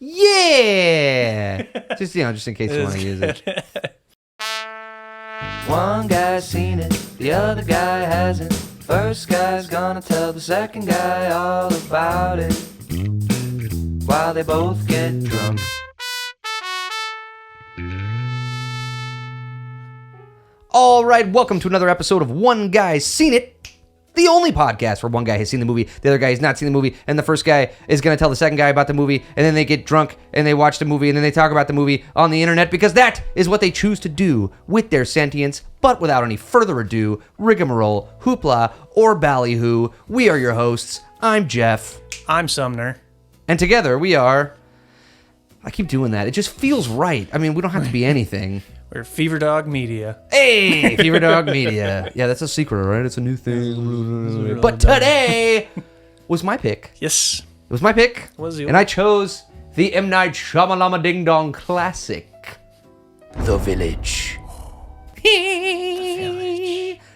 Yeah! just in case you want to use it. One guy's seen it, the other guy hasn't. First guy's gonna tell the second guy all about it while they both get drunk. All right, welcome to another episode of One Guy's Seen It, the only podcast where one guy has seen the movie, the other guy has not seen the movie, and the first guy is going to tell the second guy about the movie, and then they get drunk, and they watch the movie, and then they talk about the movie on the internet, because that is what they choose to do with their sentience. But without any further ado, rigmarole, hoopla, or ballyhoo, we are your hosts. I'm Jeff. I'm Sumner. And together we are... I keep doing that. It just feels right. I mean, we don't have to be anything. We're Fever Dog Media. Hey, Fever Dog Media. Yeah, that's a secret, right? It's a new thing. But today was my pick. Yes. It was my pick. Was yours. And I chose the M. Night Shyamalan Ding Dong classic, The Village.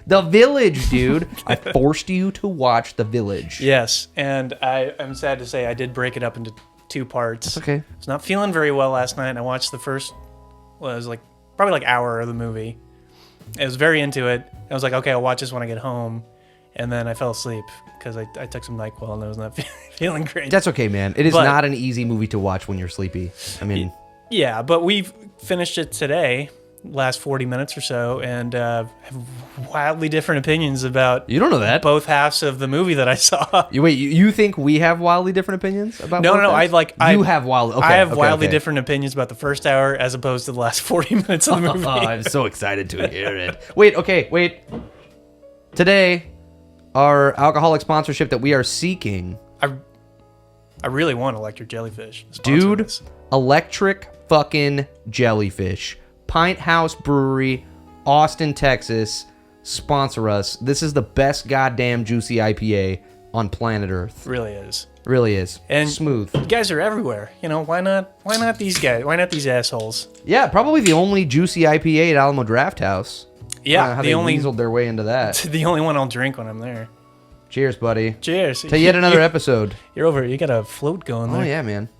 The Village, dude. I forced you to watch The Village. Yes, and I'm sad to say I did break it up into two parts. That's okay. I was not feeling very well last night, and I watched the first, well, it was probably like hour of the movie. I was very into it. I was like, okay, I'll watch this when I get home. And then I fell asleep because I took some NyQuil and I was not feeling great. That's okay, man. It is not an easy movie to watch when you're sleepy. I mean... Yeah, but we've finished it today, last 40 minutes or so, and have wildly different opinions about... You don't know that. Both halves of the movie that I saw. You think we have wildly different opinions about No, both halves? I have wildly different opinions about the first hour as opposed to the last 40 minutes of the movie. I'm so excited to hear it. Wait. Today, our alcoholic sponsorship that we are seeking... I really want Electric Jellyfish. Dude, Electric fucking Jellyfish. Pint House Brewery, Austin, Texas. Sponsor us. This is the best goddamn juicy IPA on planet Earth. Really is. Really is. And smooth. You guys are everywhere. You know, why not these guys? Why not these assholes? Yeah, probably the only juicy IPA at Alamo Draft House. Yeah, how they weaseled their way into that. The only one I'll drink when I'm there. Cheers, buddy. Cheers. To yet another episode. You're over. You got a float going there. Oh, yeah, man.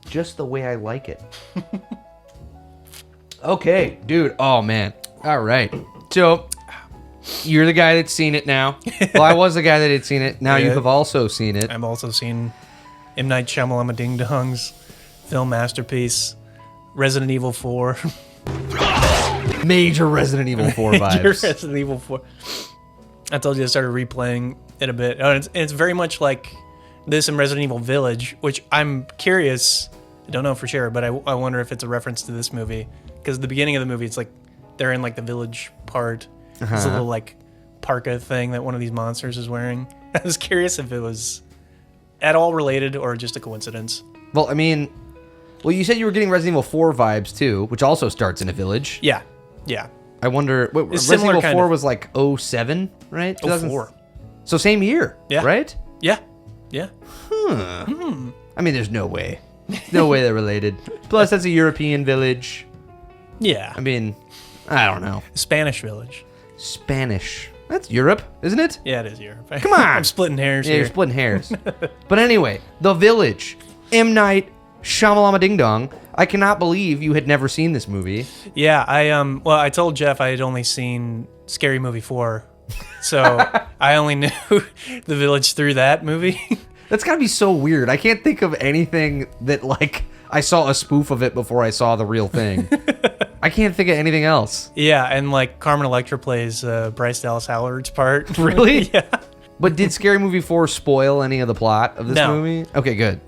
Just the way I like it. Okay, dude. Oh, man. All right. So, you're the guy that's seen it now. Well, I was the guy that had seen it. Now you have also seen it. I've also seen M. Night Shyamalan Ding Dong's film masterpiece, Resident Evil 4. Major Resident Evil 4 vibes. Major Resident Evil 4. I told you I started replaying it a bit. It's very much like this in Resident Evil Village, which I'm curious. I don't know for sure, but I wonder if it's a reference to this movie. Because the beginning of the movie, it's like they're in like the village part. There's a little like parka thing that one of these monsters is wearing. I was curious if it was at all related or just a coincidence. Well, I mean, you said you were getting Resident Evil 4 vibes too, which also starts in a village. Yeah. I wonder, Resident Evil 4 was like 07, right? 04. So same year, right? Yeah. I mean, there's no way. No way they're related. Plus, that's a European village. Yeah. I mean, I don't know. Spanish village. Spanish. That's Europe, isn't it? Yeah, it is Europe. Come on. I'm splitting hairs here. You're splitting hairs. But anyway, The Village. M. Night Shyamalan Ding Dong. I cannot believe you had never seen this movie. Yeah, I told Jeff I had only seen Scary Movie 4. So I only knew The Village through that movie. That's gotta be so weird. I can't think of anything that, like, I saw a spoof of it before I saw the real thing. I can't think of anything else. Yeah, and like Carmen Electra plays Bryce Dallas Howard's part. Really? Yeah. But did Scary Movie 4 spoil any of the plot of this movie? Okay, good.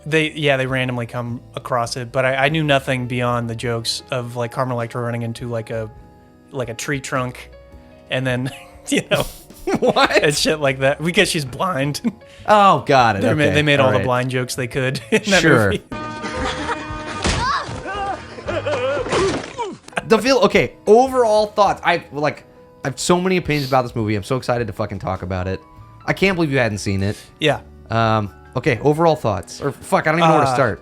They randomly come across it, but I knew nothing beyond the jokes of like Carmen Electra running into like a tree trunk, and then what and shit like that because she's blind. Oh, got it. They made all the blind jokes they could in that movie. Okay, overall thoughts. I have so many opinions about this movie. I'm so excited to fucking talk about it. I can't believe you hadn't seen it. Yeah. Okay, overall thoughts. Or fuck, I don't even know where to start.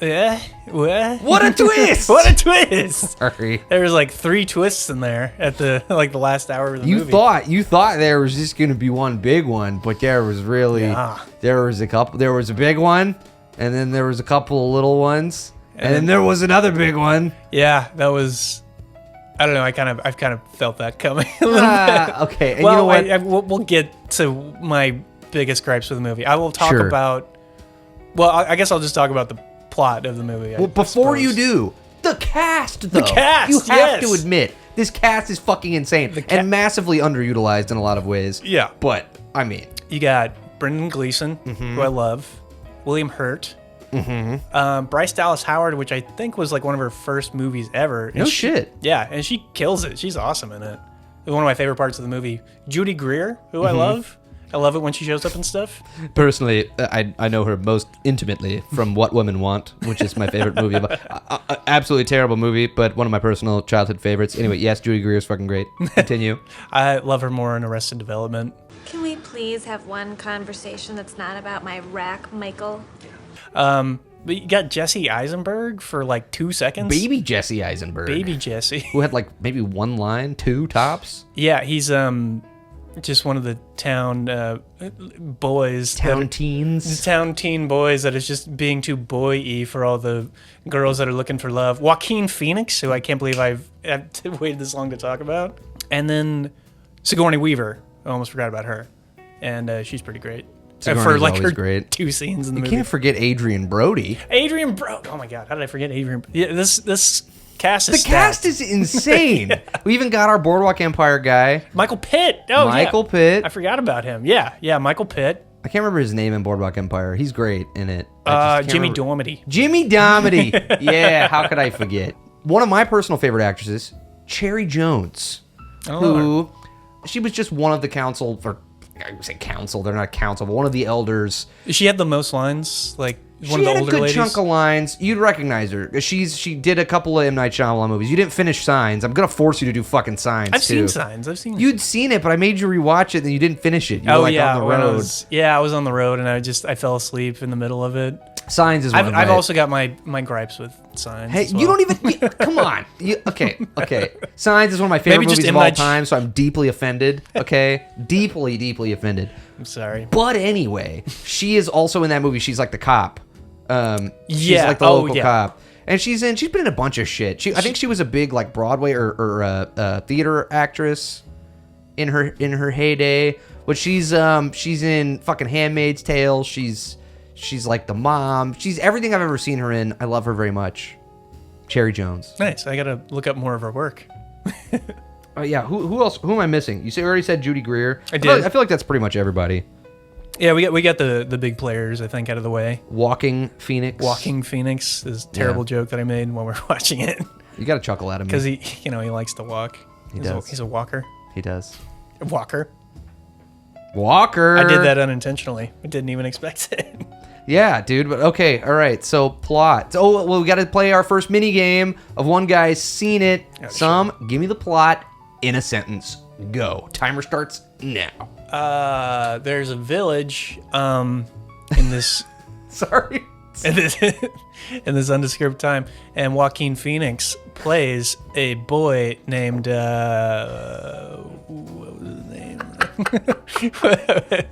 What a twist! What a twist! Sorry. There was like 3 twists in there at the last hour of the movie. You thought there was just gonna be one big one, but there was a couple. There was a big one, and then there was a couple of little ones, and then there was another big one. Yeah, that was. I don't know. I've kind of felt that coming a little bit. Okay. And well, you know what? We'll get to my biggest gripes with the movie. I will talk Sure. about. Well, I guess I'll just talk about the plot of the movie. Well, before you do, the cast, though. The cast, You have yes. to admit, this cast is fucking insane and massively underutilized in a lot of ways. Yeah. But, I mean. You got Brendan Gleeson, who I love, William Hurt, Bryce Dallas Howard, which I think was like one of her first movies ever. No shit. Yeah, and she kills it. She's awesome in it. One of my favorite parts of the movie. Judy Greer, who I love. I love it when she shows up and stuff. Personally, I know her most intimately from What Women Want, which is my favorite movie. Absolutely terrible movie, but one of my personal childhood favorites. Anyway, yes, Judy Greer is fucking great. Continue. I love her more in Arrested Development. Can we please have one conversation that's not about my rack, Michael? But you got Jesse Eisenberg for like 2 seconds. Baby Jesse Eisenberg. Baby Jesse. Who had like maybe one line, 2 tops. Yeah, he's just one of the town boys. Town teens. Town teen boys that is just being too boy-y for all the girls that are looking for love. Joaquin Phoenix, who I can't believe I've waited this long to talk about. And then Sigourney Weaver. I almost forgot about her. And she's pretty great. For like her great. 2 scenes in the You movie. can't forget Adrian Brody. Adrian Brody. Oh my God, how did I forget Adrian? Yeah, this cast is The cast is insane. We even got our Boardwalk Empire guy. Michael Pitt. Oh, Michael yeah. Pitt. I forgot about him. Yeah, Michael Pitt. I can't remember his name in Boardwalk Empire. He's great in it. Jimmy Dormady. Jimmy Dormady. Yeah, how could I forget? One of my personal favorite actresses, Cherry Jones, who she was just one of the council, or I would say council, they're not council, but one of the elders. She had the most lines, like one She of the had a older good ladies. chunk of lines. You'd recognize her. She did a couple of M. Night Shyamalan movies. You didn't finish Signs. I'm going to force you to do fucking Signs, I've too. seen Signs. I've seen. You'd seen it, but I made you rewatch it, and you didn't finish it. You were like on the when road. I was on the road, and I fell asleep in the middle of it. Signs is one of I've my- also got my gripes with Signs. Hey, as well. you don't even... come on. Okay. Signs is one of my favorite Maybe just movies of M. all Night time, so I'm deeply offended, okay? Deeply offended. I'm sorry. But anyway, she is also in that movie. She's like the cop. She's Yeah. like the Oh, local yeah. cop. And she's been in a bunch of shit. I think she was a big like Broadway or theater actress in her heyday. But she's in fucking Handmaid's Tale. She's like the mom. She's everything I've ever seen her in. I love her very much. Cherry Jones. Nice. I gotta look up more of her work. Yeah. Who else? Who am I missing? You already said Judy Greer. I did. I feel like that's pretty much everybody. Yeah, we got the big players, I think, out of the way. Walking Phoenix. Walking Phoenix is a terrible joke that I made while we were watching it. You got to chuckle at him Because he likes to walk. He does. He's a walker. He does. Walker. Walker. I did that unintentionally. I didn't even expect it. Yeah, dude. But okay, all right. So plot. Oh, well, we got to play our first mini game of one guy's seen it. Give me the plot in a sentence. Go. Timer starts now. There's a village in this Sorry. in this undescribed time, and Joaquin Phoenix plays a boy named what was his name?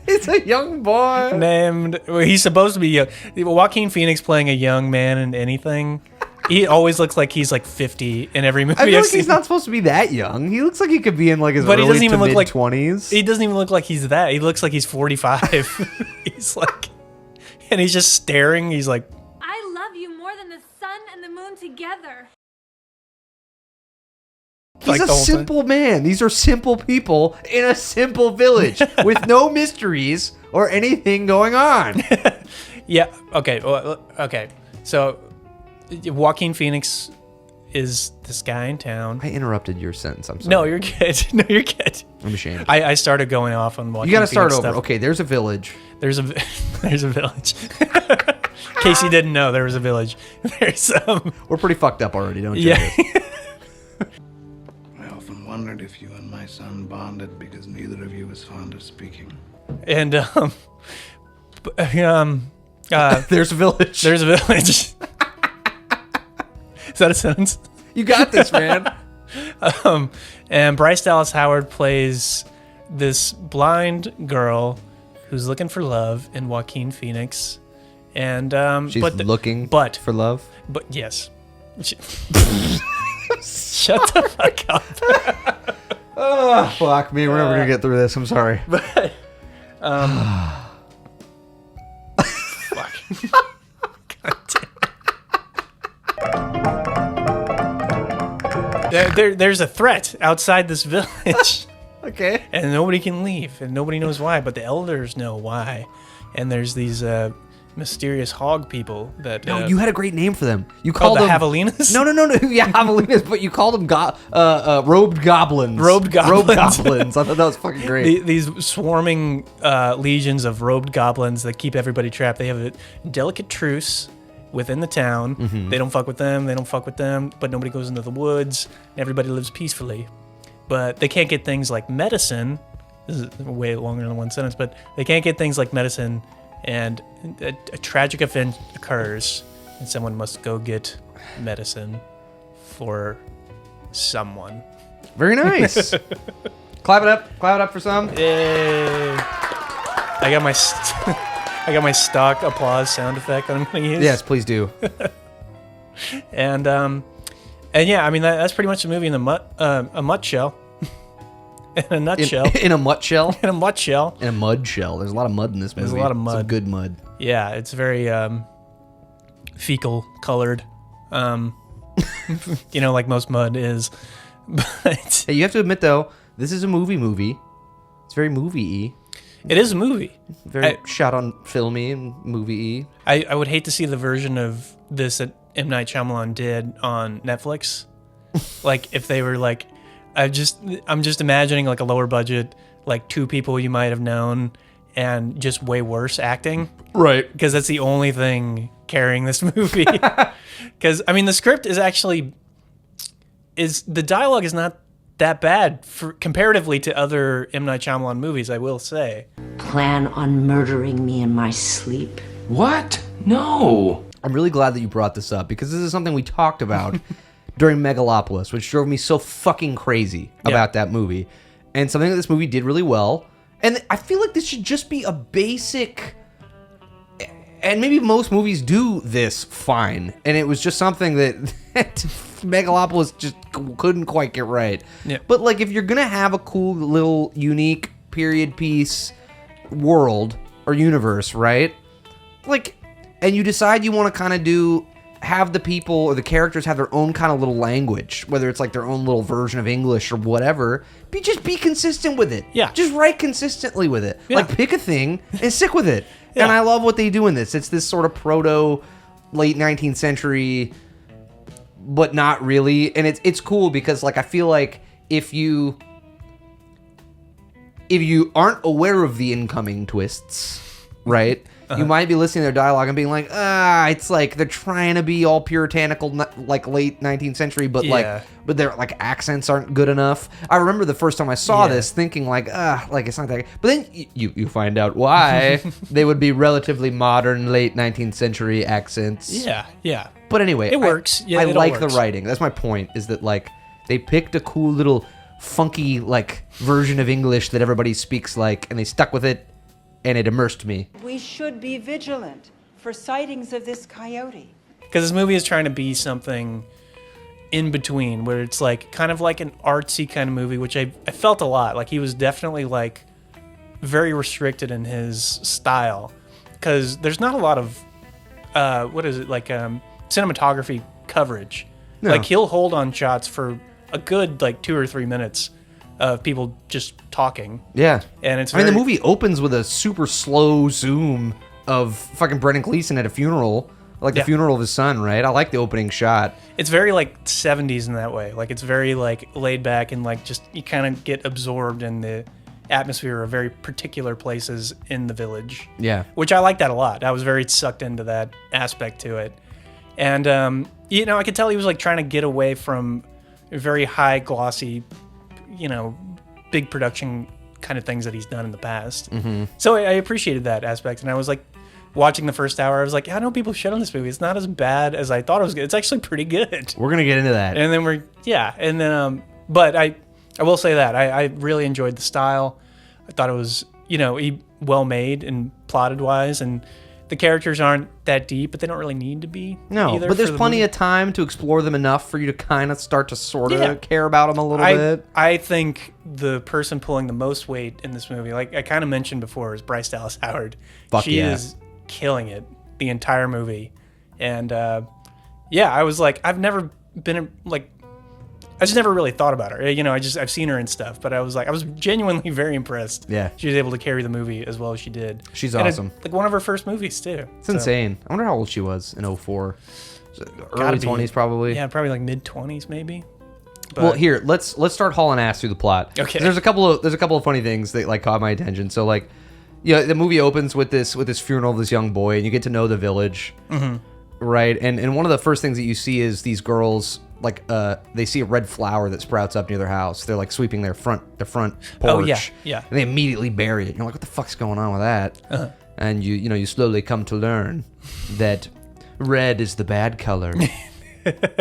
It's a young boy. He's supposed to be young. Joaquin Phoenix playing a young man in anything. He always looks like he's like 50 in every movie. I feel I've like seen. he's not supposed to be that young. He looks like he could be in like his But he early doesn't even to look like- mid-20s. He doesn't even look like he's that. He looks like he's 45. He's like, and he's just staring. He's like, I love you more than the sun and the moon together. He's like a the whole time. simple man. These are simple people in a simple village with no mysteries or anything going on. yeah, okay, okay. So, Joaquin Phoenix is this guy in town. I interrupted your sentence. I'm sorry. No, you're good. No, you're good. I'm ashamed. I started going off on Joaquin You got to start Phoenix over. stuff. Okay, there's a village. There's a village. In case you didn't know, there was a village. There's We're pretty fucked up already, don't you? yeah. I often wondered if you and my son bonded because neither of you was fond of speaking. And There's a village. there's a village. Is that a sentence? You got this, man. And Bryce Dallas Howard plays this blind girl who's looking for love in Joaquin Phoenix. And She's looking for love. But yes. Shut the fuck up. Oh, fuck me. We're never going to get through this. I'm sorry. But, fuck. God damn it. There's a threat outside this village. Okay. And nobody can leave, and nobody knows why, but the elders know why. And there's these mysterious hog people that... No, you had a great name for them. You called called the them... javelinas? No. Yeah, javelinas, but you called them robed goblins. Robed goblins. Robed goblins. I thought that was fucking great. These swarming legions of robed goblins that keep everybody trapped. They have a delicate truce within the town. Mm-hmm. They don't fuck with them. They don't fuck with them. But nobody goes into the woods. And everybody lives peacefully. But they can't get things like medicine. This is way longer than one sentence. But they can't get things like medicine. And a tragic event occurs. And someone must go get medicine for someone. Very nice. Clap it up for some. Yay! I got my stock applause sound effect that I'm gonna use. Yes, please do. And yeah, I mean that's pretty much the movie in a mud shell. In a nutshell. In a mutt shell. In a mud shell. In a mud shell. There's a lot of mud in this movie. There's a lot of mud. Some good mud. Yeah, it's very fecal colored. Like most mud is. But Hey, you have to admit though, this is a movie. It's very movie-y. it is a movie. Very shot on filmy and movie-y. I would hate to see the version of this that M. Night Shyamalan did on Netflix. Like if they were like, I'm just imagining like a lower budget, like two people you might have known, and just way worse acting. Right. Because that's the only thing carrying this movie. Because I mean, the script is actually the dialogue is not that bad comparatively to other M. Night Shyamalan movies. I will say. Plan on murdering me in my sleep? What? No. I'm really glad that you brought this up because this is something we talked about during Megalopolis, which drove me so fucking crazy about that movie. And something that this movie did really well. And I feel like this should just be a basic... And maybe most movies do this fine. And it was just something that Megalopolis just couldn't quite get right. Yeah. But like if you're going to have a cool little unique period piece world or universe, right? Like, and you decide you want to kind of have the people or the characters have their own kind of little language, whether it's like their own little version of English or whatever, just be consistent with it. Yeah. Just write consistently with it. Yeah. Like pick a thing and stick with it. Yeah. And I love what they do in this. It's this sort of proto late 19th century, but not really. And it's cool because like I feel like if you aren't aware of the incoming twists, right? You might be listening to their dialogue and being like, it's like they're trying to be all puritanical, like late 19th century, but but their like accents aren't good enough. I remember the first time I saw this thinking like it's not that. But then you find out why they would be relatively modern, late 19th century accents. Yeah. But anyway, It works. Yeah, I it all like the works. writing. That's my point. Is that like they picked a cool little funky like version of English that everybody speaks like, and they stuck with it. And it immersed me. We should be vigilant for sightings of this coyote. Because this movie is trying to be something in between, where it's like kind of like an artsy kind of movie, which I felt a lot. Like he was definitely like very restricted in his style, because there's not a lot of cinematography coverage. No. Like he'll hold on shots for a good like 2 or 3 minutes of people just talking. Yeah. And it's I mean, the movie opens with a super slow zoom of fucking Brendan Gleeson at a funeral, like the funeral of his son, right? I like the opening shot. It's very like 70s in that way. Like it's very like laid back and like just you kind of get absorbed in the atmosphere of very particular places in the village. Yeah. Which I like that a lot. I was very sucked into that aspect to it. And I could tell he was like trying to get away from very high glossy, big production kind of things that he's done in the past. Mm-hmm. So I appreciated that aspect, and I was like watching the first hour, I was like, I know people shit on this movie. It's not as bad as I thought it was good. It's actually pretty good. We're gonna get into that. And then but I will say that I really enjoyed the style. I thought it was, well made and plotted wise, and the characters aren't that deep, but they don't really need to be. No, either but there's for the plenty movie. of time to explore them enough for you to kind of start to sort of care about them a little bit. I think the person pulling the most weight in this movie, like I kind of mentioned before, is Bryce Dallas Howard. Fuck she yeah. is killing it the entire movie, and I was like, I've never been like. I just never really thought about her. I've seen her and stuff, but I was genuinely very impressed. Yeah. She was able to carry the movie as well as she did. She's And awesome. like one of her first movies too. It's insane. I wonder how old she was in 04. Gotta Early be. 20s probably. Yeah, probably like mid-20s maybe. But, Well, here, let's start hauling ass through the plot. Okay. There's a couple of funny things that like caught my attention. So like, the movie opens with this funeral of this young boy, and you get to know the village, right? And one of the first things that you see is these girls like they see a red flower that sprouts up near their house. They're like sweeping their front porch. Oh, yeah. And they immediately bury it. You're like, what the fuck's going on with that? And you slowly come to learn that red is the bad color.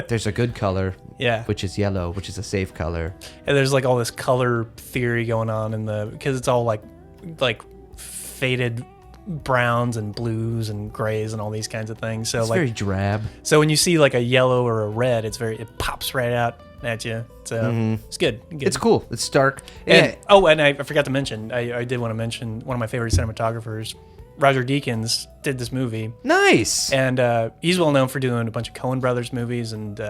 There's a good color, Yeah. which is yellow, which is a safe color. And there's like all this color theory going on because it's all like faded browns and blues and grays and all these kinds of things. So It's like very drab. so when you see like a yellow or a red, it pops right out at you. So it's good. It's cool. It's stark. And, Yeah. and I forgot to mention, I did want to mention one of my favorite cinematographers, Roger Deakins, did this movie. Nice. And he's well known for doing a bunch of Coen Brothers movies, and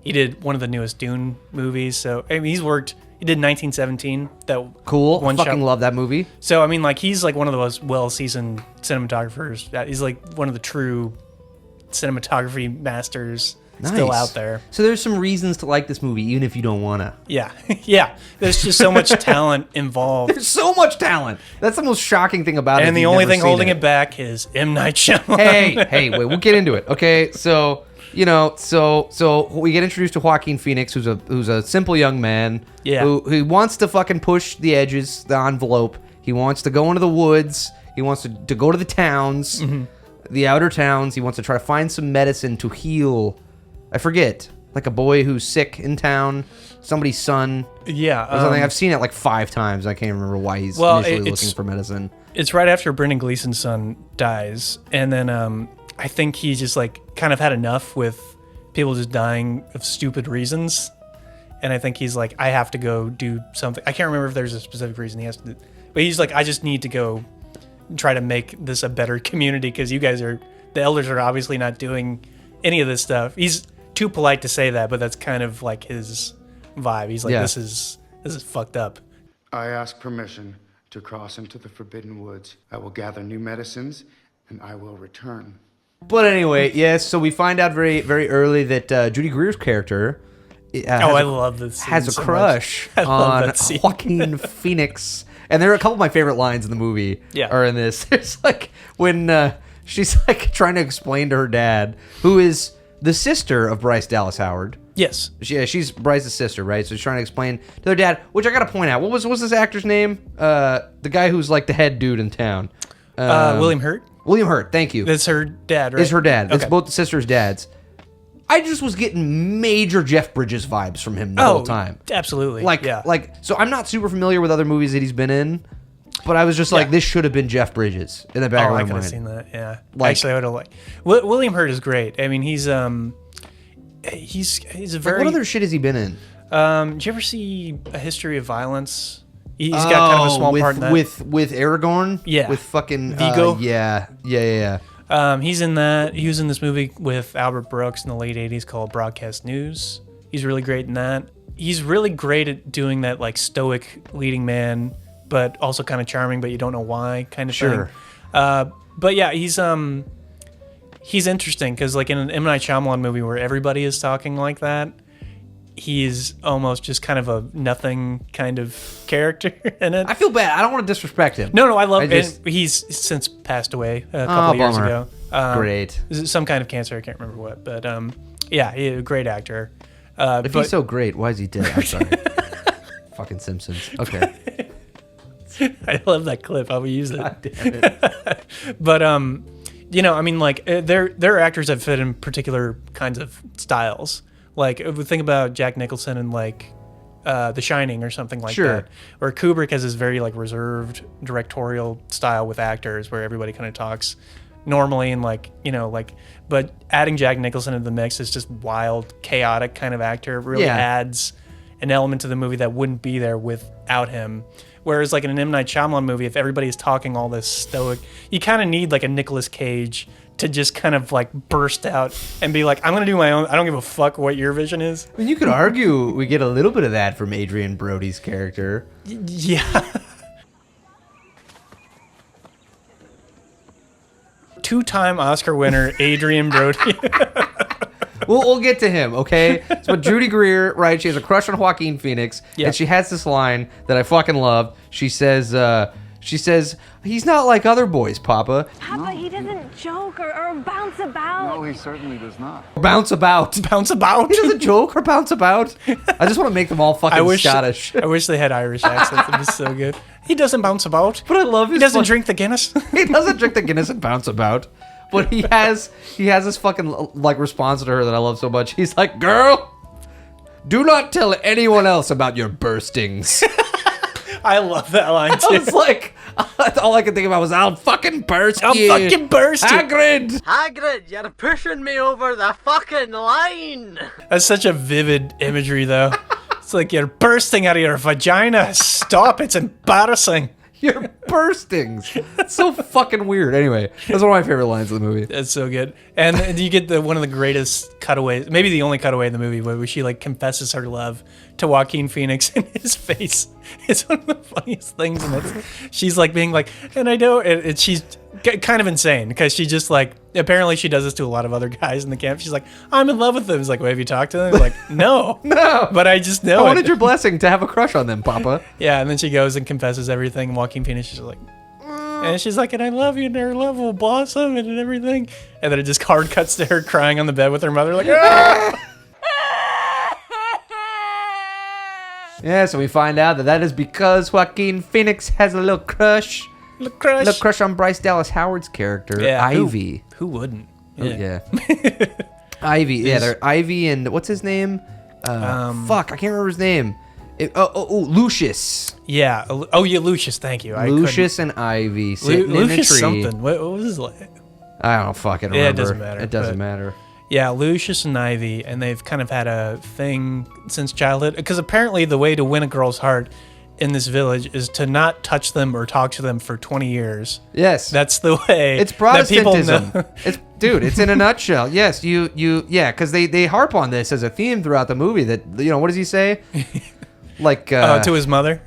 he did one of the newest Dune movies. So I mean, he did 1917. That Cool. one Fucking shot. love that movie. So I mean, like he's like one of the most well-seasoned cinematographers. He's like one of the true cinematography masters still Nice. out there. So there's some reasons to like this movie, even if you don't wanna. Yeah, yeah. There's just so much talent involved. There's so much talent. That's the most shocking thing about it. And if the you've only never thing seen holding it back is M. Night Shyamalan. hey, wait, we'll get into it. Okay, so so we get introduced to Joaquin Phoenix, who's a simple young man, Yeah. who wants to fucking push the edges, the envelope. He wants to go into the woods. He wants to go to the towns, the outer towns. He wants to try to find some medicine to heal. I forget, like a boy who's sick in town, somebody's son. Yeah. Or something. I've seen it like 5 times. I can't remember why he's initially it's- looking for medicine. It's right after Brendan Gleeson's son dies, and then I think he just like kind of had enough with people just dying of stupid reasons, and I think he's like, I have to go do something. I can't remember if there's a specific reason he has to, but he's like, I just need to go try to make this a better community because you guys the elders are obviously not doing any of this stuff. He's too polite to say that, but that's kind of like his vibe. He's like, Yeah. this is fucked up. I ask permission to cross into the Forbidden Woods. I will gather new medicines, and I will return. But anyway, yes. So we find out very, very early that Judy Greer's character I love this scene has a so crush much. I love on that scene. Joaquin Phoenix, and there are a couple of my favorite lines in the movie. Yeah. Are in this. It's like when she's like trying to explain to her dad, who is the sister of Bryce Dallas Howard. Yes. She's Bryce's sister, right? So she's trying to explain to her dad, which I gotta point out, what's this actor's name? The guy who's like the head dude in town. William Hurt? William Hurt, thank you. That's her dad, right? Is her dad. It's Okay. both the sisters' dads. I just was getting major Jeff Bridges vibes from him the whole time. Absolutely. Like, yeah. so I'm not super familiar with other movies that he's been in, but I was just like, Yeah. this should have been Jeff Bridges in the back Oh, of I my could have mind. seen that. Yeah. Like- Actually, I would have liked. William Hurt is great. I mean, he's a Like, very. what other shit has he been in? Did you ever see A History of Violence? He's got kind of a small with, part in that. with Aragorn? Yeah. With fucking Vigo? Yeah. He's in that. He was in this movie with Albert Brooks in the late '80s called Broadcast News. He's really great in that. He's really great at doing that like stoic leading man, but also kind of charming, but you don't know why kind of Sure. thing. But yeah, he's interesting because like in an M. Night Shyamalan movie where everybody is talking like that, he's almost just kind of a nothing kind of character in it. I feel bad. I don't want to disrespect him. No, I love I it. just- He's since passed away a couple of years bummer. ago. Great. Some kind of cancer. I can't remember what. But yeah, he's a great actor. If but, he's so great, why is he dead? I'm sorry. Fucking Simpsons. Okay. I love that clip. I will use it. God damn it. But I mean, like there are actors that fit in particular kinds of styles. Like if we think about Jack Nicholson and like The Shining or something like that, where Kubrick has this very like reserved directorial style with actors where everybody kind of talks normally and like but adding Jack Nicholson into the mix is just wild, chaotic kind of actor. It really adds an element to the movie that wouldn't be there without him. Whereas like in an M. Night Shyamalan movie, if everybody's talking all this stoic, you kind of need like a Nicolas Cage to just kind of like burst out and be like, I'm going to do my own. I don't give a fuck what your vision is. I mean, you could argue we get a little bit of that from Adrian Brody's character. Yeah. Two-time Oscar winner Adrian Brody. We'll get to him, okay? So Judy Greer, right? She has a crush on Joaquin Phoenix, and she has this line that I fucking love. She says, he's not like other boys, Papa. Papa, he doesn't joke or bounce about. No, he certainly does not. Bounce about. Bounce about? He doesn't joke or bounce about. I just want to make them all fucking Scottish. I wish they had Irish accents. It'd be so good. He doesn't bounce about. But I love his He doesn't drink the Guinness. He doesn't drink the Guinness and bounce about. But he has this fucking like response to her that I love so much. He's like, "Girl, do not tell anyone else about your burstings." I love that line too. I was like, all I could think about was, "I'll fucking burst I'll you. fucking burst you." Hagrid, you're pushing me over the fucking line. That's such a vivid imagery, though. It's like you're bursting out of your vagina. Stop! It's embarrassing. Your burstings. It's so fucking weird. Anyway, that's one of my favorite lines of the movie. That's so good. And you get one of the greatest cutaways, maybe the only cutaway in the movie, where she like confesses her love to Joaquin Phoenix in his face. It's one of the funniest things. And she's like being like, and I know, and she's kind of insane because she just like, apparently she does this to a lot of other guys in the camp. She's like, I'm in love with them. He's like, well, have you talked to them? He's like, no. No. But I just know I wanted your blessing to have a crush on them, Papa. Yeah, and then she goes and confesses everything. And Joaquin Phoenix is like, and she's like, and I love you, and their love will blossom and everything. And then it just hard cuts to her crying on the bed with her mother, like, ah! Yeah, so we find out that is because Joaquin Phoenix has a little crush. Little crush on Bryce Dallas Howard's character, Ivy. Who wouldn't? Yeah. Ivy. Yeah, they're Ivy and what's his name? Fuck, I can't remember his name. Lucius. Yeah. Oh, yeah, Lucius. Thank you. Lucius and Ivy sitting in a tree. Lucius something. What was his like? I don't fucking remember. Yeah, it doesn't matter. It doesn't matter. Yeah, Lucius and Ivy, and they've kind of had a thing since childhood. Because apparently the way to win a girl's heart in this village is to not touch them or talk to them for 20 years. Yes. That's the way. It's Protestantism. It's in a nutshell. Yes, because they harp on this as a theme throughout the movie that, what does he say? Like to his mother?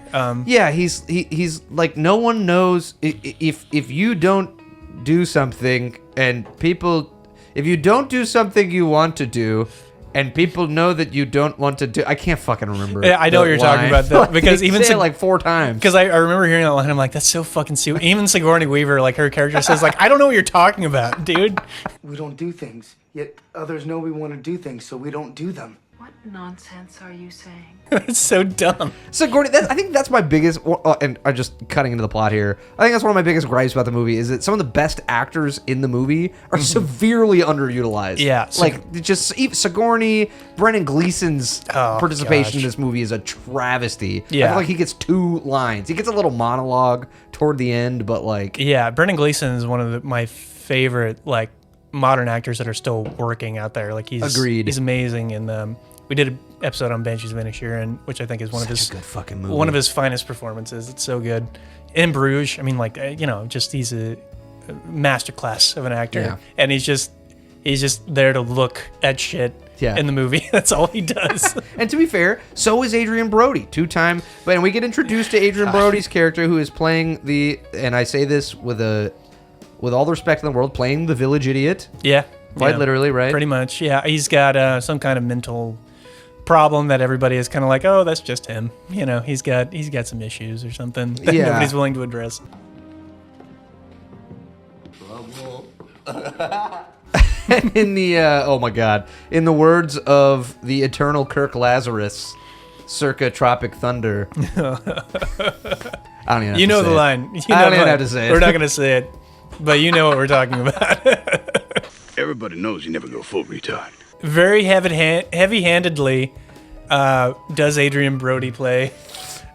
Yeah, he's like, no one knows if you don't do something and people, if you don't do something you want to do, and people know that you don't want to do. I can't fucking remember. Yeah, I know what you're talking about though, because even say it like 4 times. Because I remember hearing that line. I'm like, that's so fucking stupid. Even Sigourney Weaver, like her character says, like, I don't know what you're talking about, dude. We don't do things, yet others know we want to do things, so we don't do them. What nonsense are you saying? It's so dumb. Sigourney, I think that's my biggest, and I'm just cutting into the plot here. I think that's one of my biggest gripes about the movie is that some of the best actors in the movie are severely underutilized. Yeah. Like, just Sigourney, Brendan Gleeson's participation in this movie is a travesty. Yeah. I feel like he gets 2 lines. He gets a little monologue toward the end, but like... Yeah, Brendan Gleeson is one of my favorite, like, modern actors that are still working out there. Like, Agreed. He's amazing, and we did an episode on Banshees of Inisherin, which I think is one good fucking movie. One of his finest performances. It's so good. In Bruges, I mean, like, just he's a masterclass of an actor, and he's just there to look at shit in the movie. That's all he does. And to be fair, so is Adrian Brody, 2-time. But we get introduced to Adrian Brody's character, who is playing and I say this with all the respect in the world, playing the village idiot. Yeah. Quite literally, right? Pretty much, yeah. He's got some kind of mental problem that everybody is kind of like, oh, that's just him. He's got some issues or something that nobody's willing to address. In the oh my god, in the words of the eternal Kirk Lazarus, circa Tropic Thunder. I don't even have to say the it. line. I don't even have to say it. We're not gonna say it. but you know what we're talking about. Everybody knows you never go full retard. Very heavy-handedly does Adrian Brody play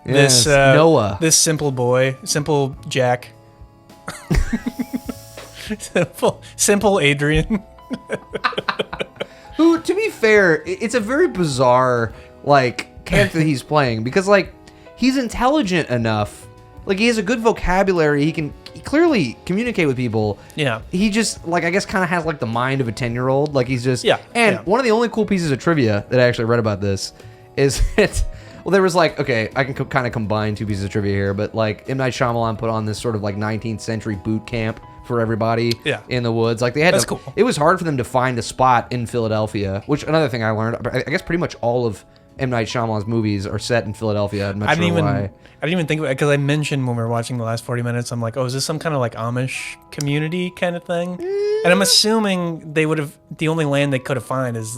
Yes, this Noah. this simple boy, simple Jack, simple Adrian. Who, to be fair, it's a very bizarre like character that he's playing because like he's intelligent enough, like he has a good vocabulary. He can clearly communicate with people. Yeah. He just like I guess kind of has like the mind of a 10-year-old. Like he's just And yeah. one of the only cool pieces of trivia that I actually read about this is that. Well, there was like, okay, I can kind of combine two pieces of trivia here, but like M. Night Shyamalan put on this sort of like 19th century boot camp for everybody in the woods. Like they had That's cool. It was hard for them to find a spot in Philadelphia, which another thing I learned, I guess pretty much all of M. Night Shyamalan's movies are set in Philadelphia. I'm not sure why. I didn't even think about it because I mentioned when we were watching the last 40 minutes, I'm like, oh, is this some kind of like Amish community kind of thing? And I'm assuming they would have, the only land they could have found is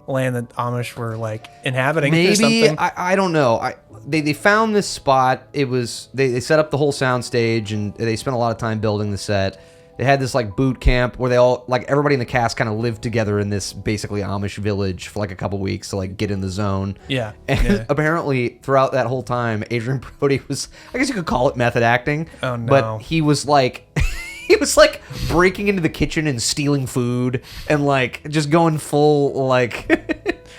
land that Amish were like inhabiting or Maybe, something. I don't know. They found this spot. It was, they set up the whole sound stage and they spent a lot of time building the set. They had this like boot camp where they all, like everybody in the cast kind of lived together in this basically Amish village for like a couple weeks to like get in the zone. Yeah. And apparently throughout that whole time, Adrian Brody was, I guess you could call it method acting. Oh, no. But he was like, he was like breaking into the kitchen and stealing food and like just going full like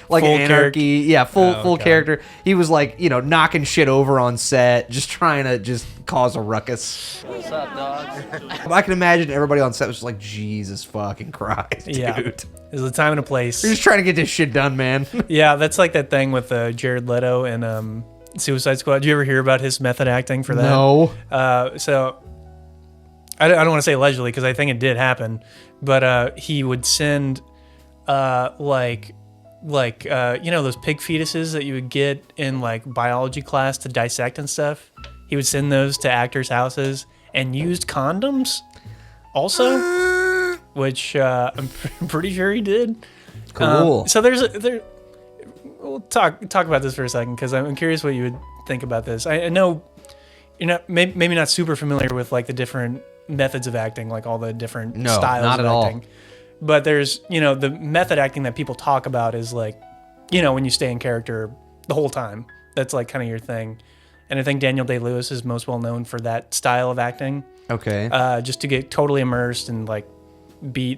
like Full anarchy. Yeah, full God. character. He was like, you know, knocking shit over on set, just trying to just cause a ruckus. What's up, dog? I can imagine everybody on set was just like, Jesus fucking Christ, Yeah. dude. There's a time and a place. You're just trying to get this shit done, man. Yeah, that's like that thing with Jared Leto and Suicide Squad. Did you ever hear about his method acting for that? No. So I don't want to say allegedly because I think it did happen, but he would send like you know those pig fetuses that you would get in like biology class to dissect and stuff. He would send those to actors' houses and used condoms also, which I'm pretty sure he did. Cool. So we'll talk about this for a second because I'm curious what you would think about this. I know you're not maybe not super familiar with like the different methods of acting, like all the different styles not of at all. acting. But there's, you know, the method acting that people talk about is like, you know, when you stay in character the whole time. That's like kind of your thing. And I think Daniel Day-Lewis is most well known for that style of acting. Okay. Just to get totally immersed and like be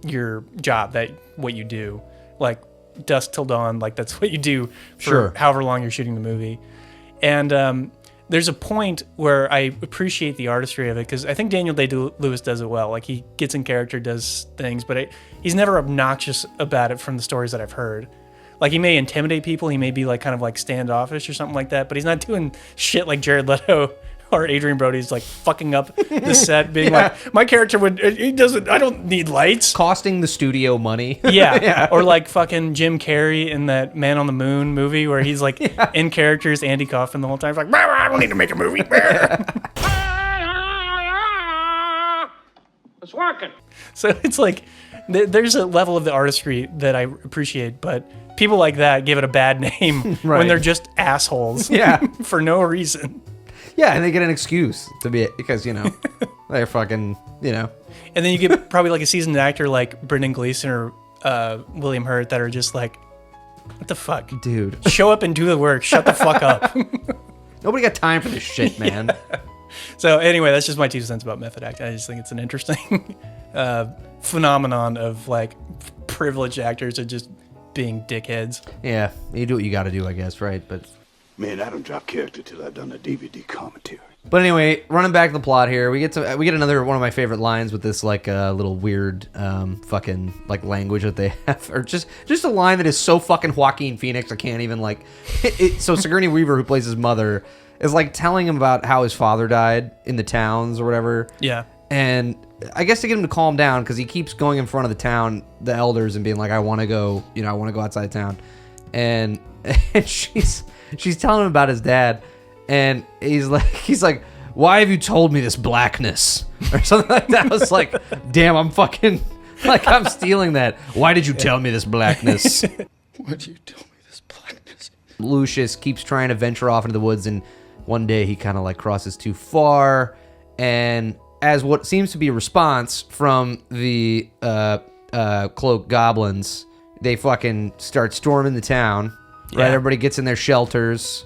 your job, that what you do. Like dusk till dawn, like that's what you do for Sure. however long you're shooting the movie. And there's a point where I appreciate the artistry of it because I think Daniel Day-Lewis does it well. Like he gets in character, does things, but he's never obnoxious about it from the stories that I've heard. Like he may intimidate people, he may be like kind of like standoffish or something like that, but he's not doing shit like Jared Leto or Adrian Brody's like fucking up the set, being like, my character I don't need lights. Costing the studio money. Yeah. Or like fucking Jim Carrey in that Man on the Moon movie where he's like in character as Andy Kaufman the whole time. He's like, I don't need to make a movie. It's working. So it's like, there's a level of the artistry that I appreciate, but people like that give it a bad name Right. when they're just assholes. Yeah. For no reason. Yeah, and they get an excuse to be it because, you know, they're fucking, you know. And then you get probably like a seasoned actor like Brendan Gleeson or William Hurt that are just like, what the fuck? Dude. Show up and do the work. Shut the fuck up. Nobody got time for this shit, man. So anyway, that's just my 2 cents about method acting. I just think it's an interesting phenomenon of like privileged actors are just being dickheads. Yeah, you do what you got to do, I guess, right? But Man, I don't drop character till I've done a DVD commentary. But anyway, running back to the plot here, we get another one of my favorite lines with this like little weird fucking like language that they have, or just a line that is so fucking Joaquin Phoenix I can't even like. So Sigourney Weaver, who plays his mother, is like telling him about how his father died in the towns or whatever. Yeah. And I guess to get him to calm down because he keeps going in front of the elders and being like, I want to go outside of town, and she's telling him about his dad. And he's like, why have you told me this blackness? Or something like that. I was like, damn, I'm fucking, like, I'm stealing that. Why did you tell me this blackness? Why did you tell me this blackness? Lucius keeps trying to venture off into the woods, and one day he kind of like crosses too far, and as what seems to be a response from the cloaked goblins, they fucking start storming the town. Right, everybody gets in their shelters.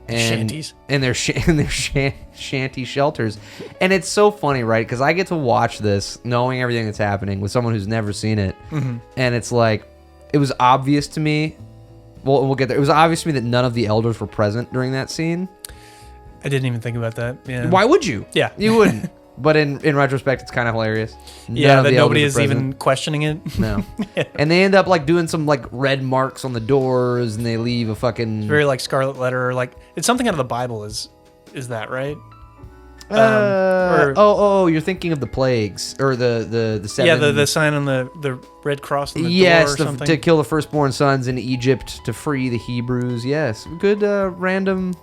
Shanties. And their shanty shelters. And it's so funny, right? Because I get to watch this knowing everything that's happening with someone who's never seen it. Mm-hmm. And it's like, it was obvious to me. Well, we'll get there. It was obvious to me that none of the elders were present during that scene. I didn't even think about that. Yeah. Why would you? Yeah. You wouldn't. But in retrospect, it's kind of hilarious. Yeah, that nobody is even questioning it. No. And they end up like doing some like red marks on the doors, and they leave a fucking... It's very like Scarlet Letter, like it's something out of the Bible. Is that right? You're thinking of the plagues or the seven... Yeah, the sign on the red cross on the door or something. To kill the firstborn sons in Egypt to free the Hebrews. Yes, good random.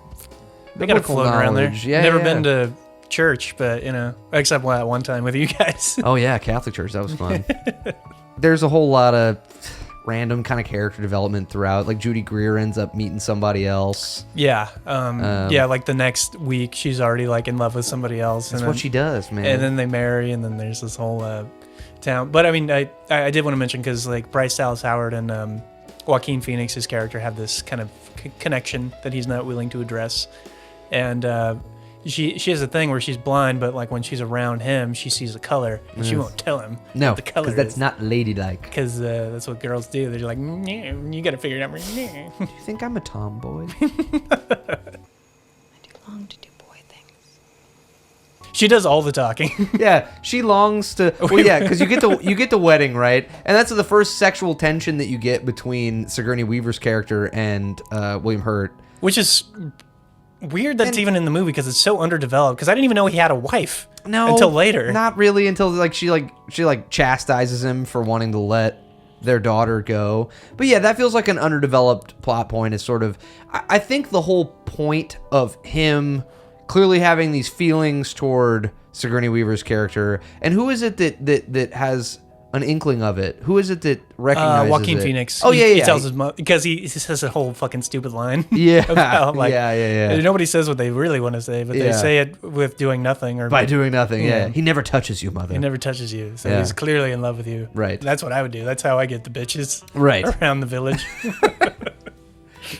They got to float around there. Yeah, never been to church, but except one time with you guys. Oh yeah, Catholic church, that was fun. There's a whole lot of random kind of character development throughout. Like Judy Greer ends up meeting somebody else. Yeah, like the next week she's already like in love with somebody else. That's what she does, man. And then they marry, and then there's this whole town. But I mean, I did want to mention because like Bryce Dallas Howard and Joaquin Phoenix's character have this kind of connection that he's not willing to address, and she has a thing where she's blind, but like when she's around him, she sees the color, and she won't tell him. No, what the color because that's not ladylike. Because that's what girls do. They're like, you got to figure it out. You think I'm a tomboy? I do long to do boy things. She does all the talking. Yeah, she longs to. Well, yeah, because you get the wedding, right, and that's the first sexual tension that you get between Sigourney Weaver's character and William Hurt, which is weird that's even in the movie because it's so underdeveloped. Because I didn't even know he had a wife. No, until later. Not really until like she chastises him for wanting to let their daughter go. But yeah, that feels like an underdeveloped plot point. Is sort of I think the whole point of him clearly having these feelings toward Sigourney Weaver's character, and who is it that has an inkling of it? Who is it that recognizes Joaquin it? Phoenix. Oh, He tells his mom, because he says a whole fucking stupid line. Yeah. About, like, yeah. Nobody says what they really want to say, but they say it with doing nothing. Or by doing nothing, yeah. He never touches you, mother. He never touches you, so he's clearly in love with you. Right. That's what I would do. That's how I get the bitches around the village.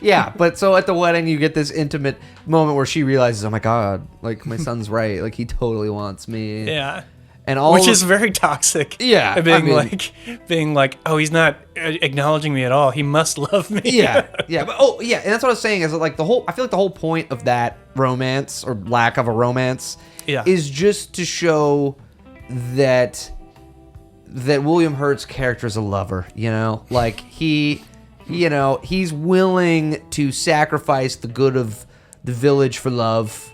Yeah, but so at the wedding, you get this intimate moment where she realizes, oh my God, like my son's right. Like he totally wants me. Yeah. And which is very toxic. Yeah. Being like, oh, he's not acknowledging me at all. He must love me. Yeah. Yeah. But and that's what I was saying is that, like, I feel like the whole point of that romance or lack of a romance is just to show that William Hurt's character is a lover, like he's willing to sacrifice the good of the village for love.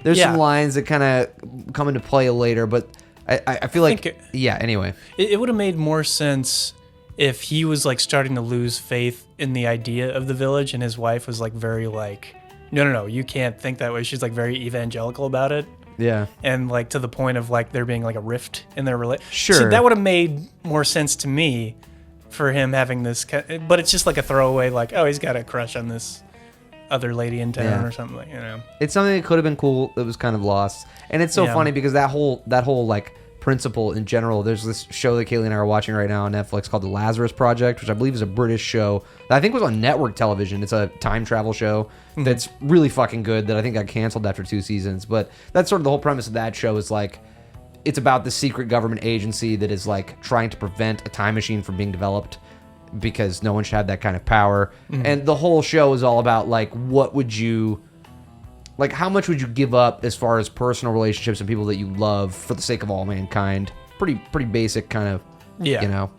There's some lines that kind of come into play later, but I feel like, anyway. It would have made more sense if he was, like, starting to lose faith in the idea of the village, and his wife was, like, very, like, no, you can't think that way. She's, like, very evangelical about it. Yeah. And, like, to the point of, like, there being, like, a rift in their relationship. Sure. So that would have made more sense to me for him having this, but it's just, like, a throwaway, like, oh, he's got a crush on this other lady in town or something, It's something that could have been cool that was kind of lost. And it's so funny because that whole like principle in general, there's this show that Kaylee and I are watching right now on Netflix called The Lazarus Project, which I believe is a British show that I think was on network television. It's a time travel show that's really fucking good that I think got canceled after 2 seasons. But that's sort of the whole premise of that show is like, it's about the secret government agency that is like trying to prevent a time machine from being developed because no one should have that kind of power. And the whole show is all about like, how much would you give up as far as personal relationships and people that you love for the sake of all mankind? Pretty basic kind of,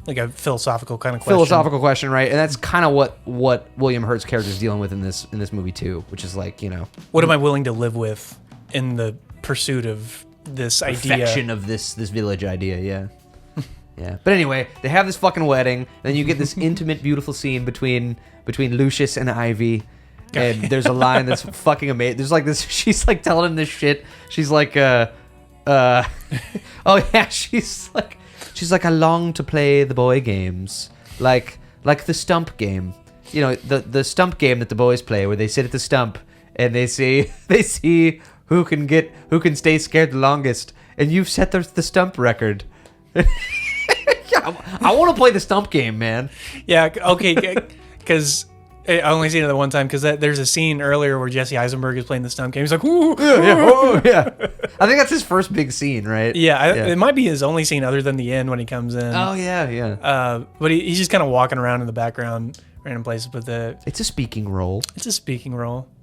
like a philosophical kind of question. Philosophical question, right? And that's kind of what William Hurt's character is dealing with in this movie too, which is like, what am I willing to live with in the pursuit of this perfection of this village idea? Yeah. Yeah, but anyway, they have this fucking wedding. Then you get this intimate, beautiful scene between Lucius and Ivy, and there's a line that's fucking amazing. There's like this. She's like telling him this shit. She's like, oh yeah, she's like, I long to play the boy games, like the stump game. The stump game that the boys play, where they sit at the stump and they see who can stay scared the longest, and you've set the stump record. I want to play the stump game, man. Yeah, okay, because I only seen it the one time because there's a scene earlier where Jesse Eisenberg is playing the stump game. He's like, ooh, yeah. I think that's his first big scene, right? Yeah, it might be his only scene other than the end when he comes in. Oh yeah. But he's just kind of walking around in the background, random places. But it's a speaking role.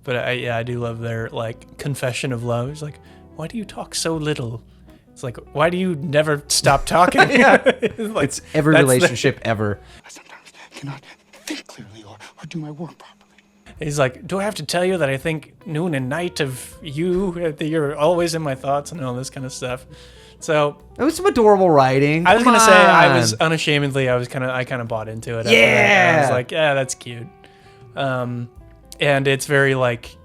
But I do love their like confession of love. It's like, why do you talk so little? It's like, why do you never stop talking? Like, it's every relationship ever. I sometimes cannot think clearly or do my work properly. He's like, do I have to tell you that I think noon and night of you, that you're always in my thoughts and all this kind of stuff. So it was some adorable writing. I was gonna say I was unashamedly, I kind of bought into it. Yeah, I was like, yeah, that's cute. And it's very like,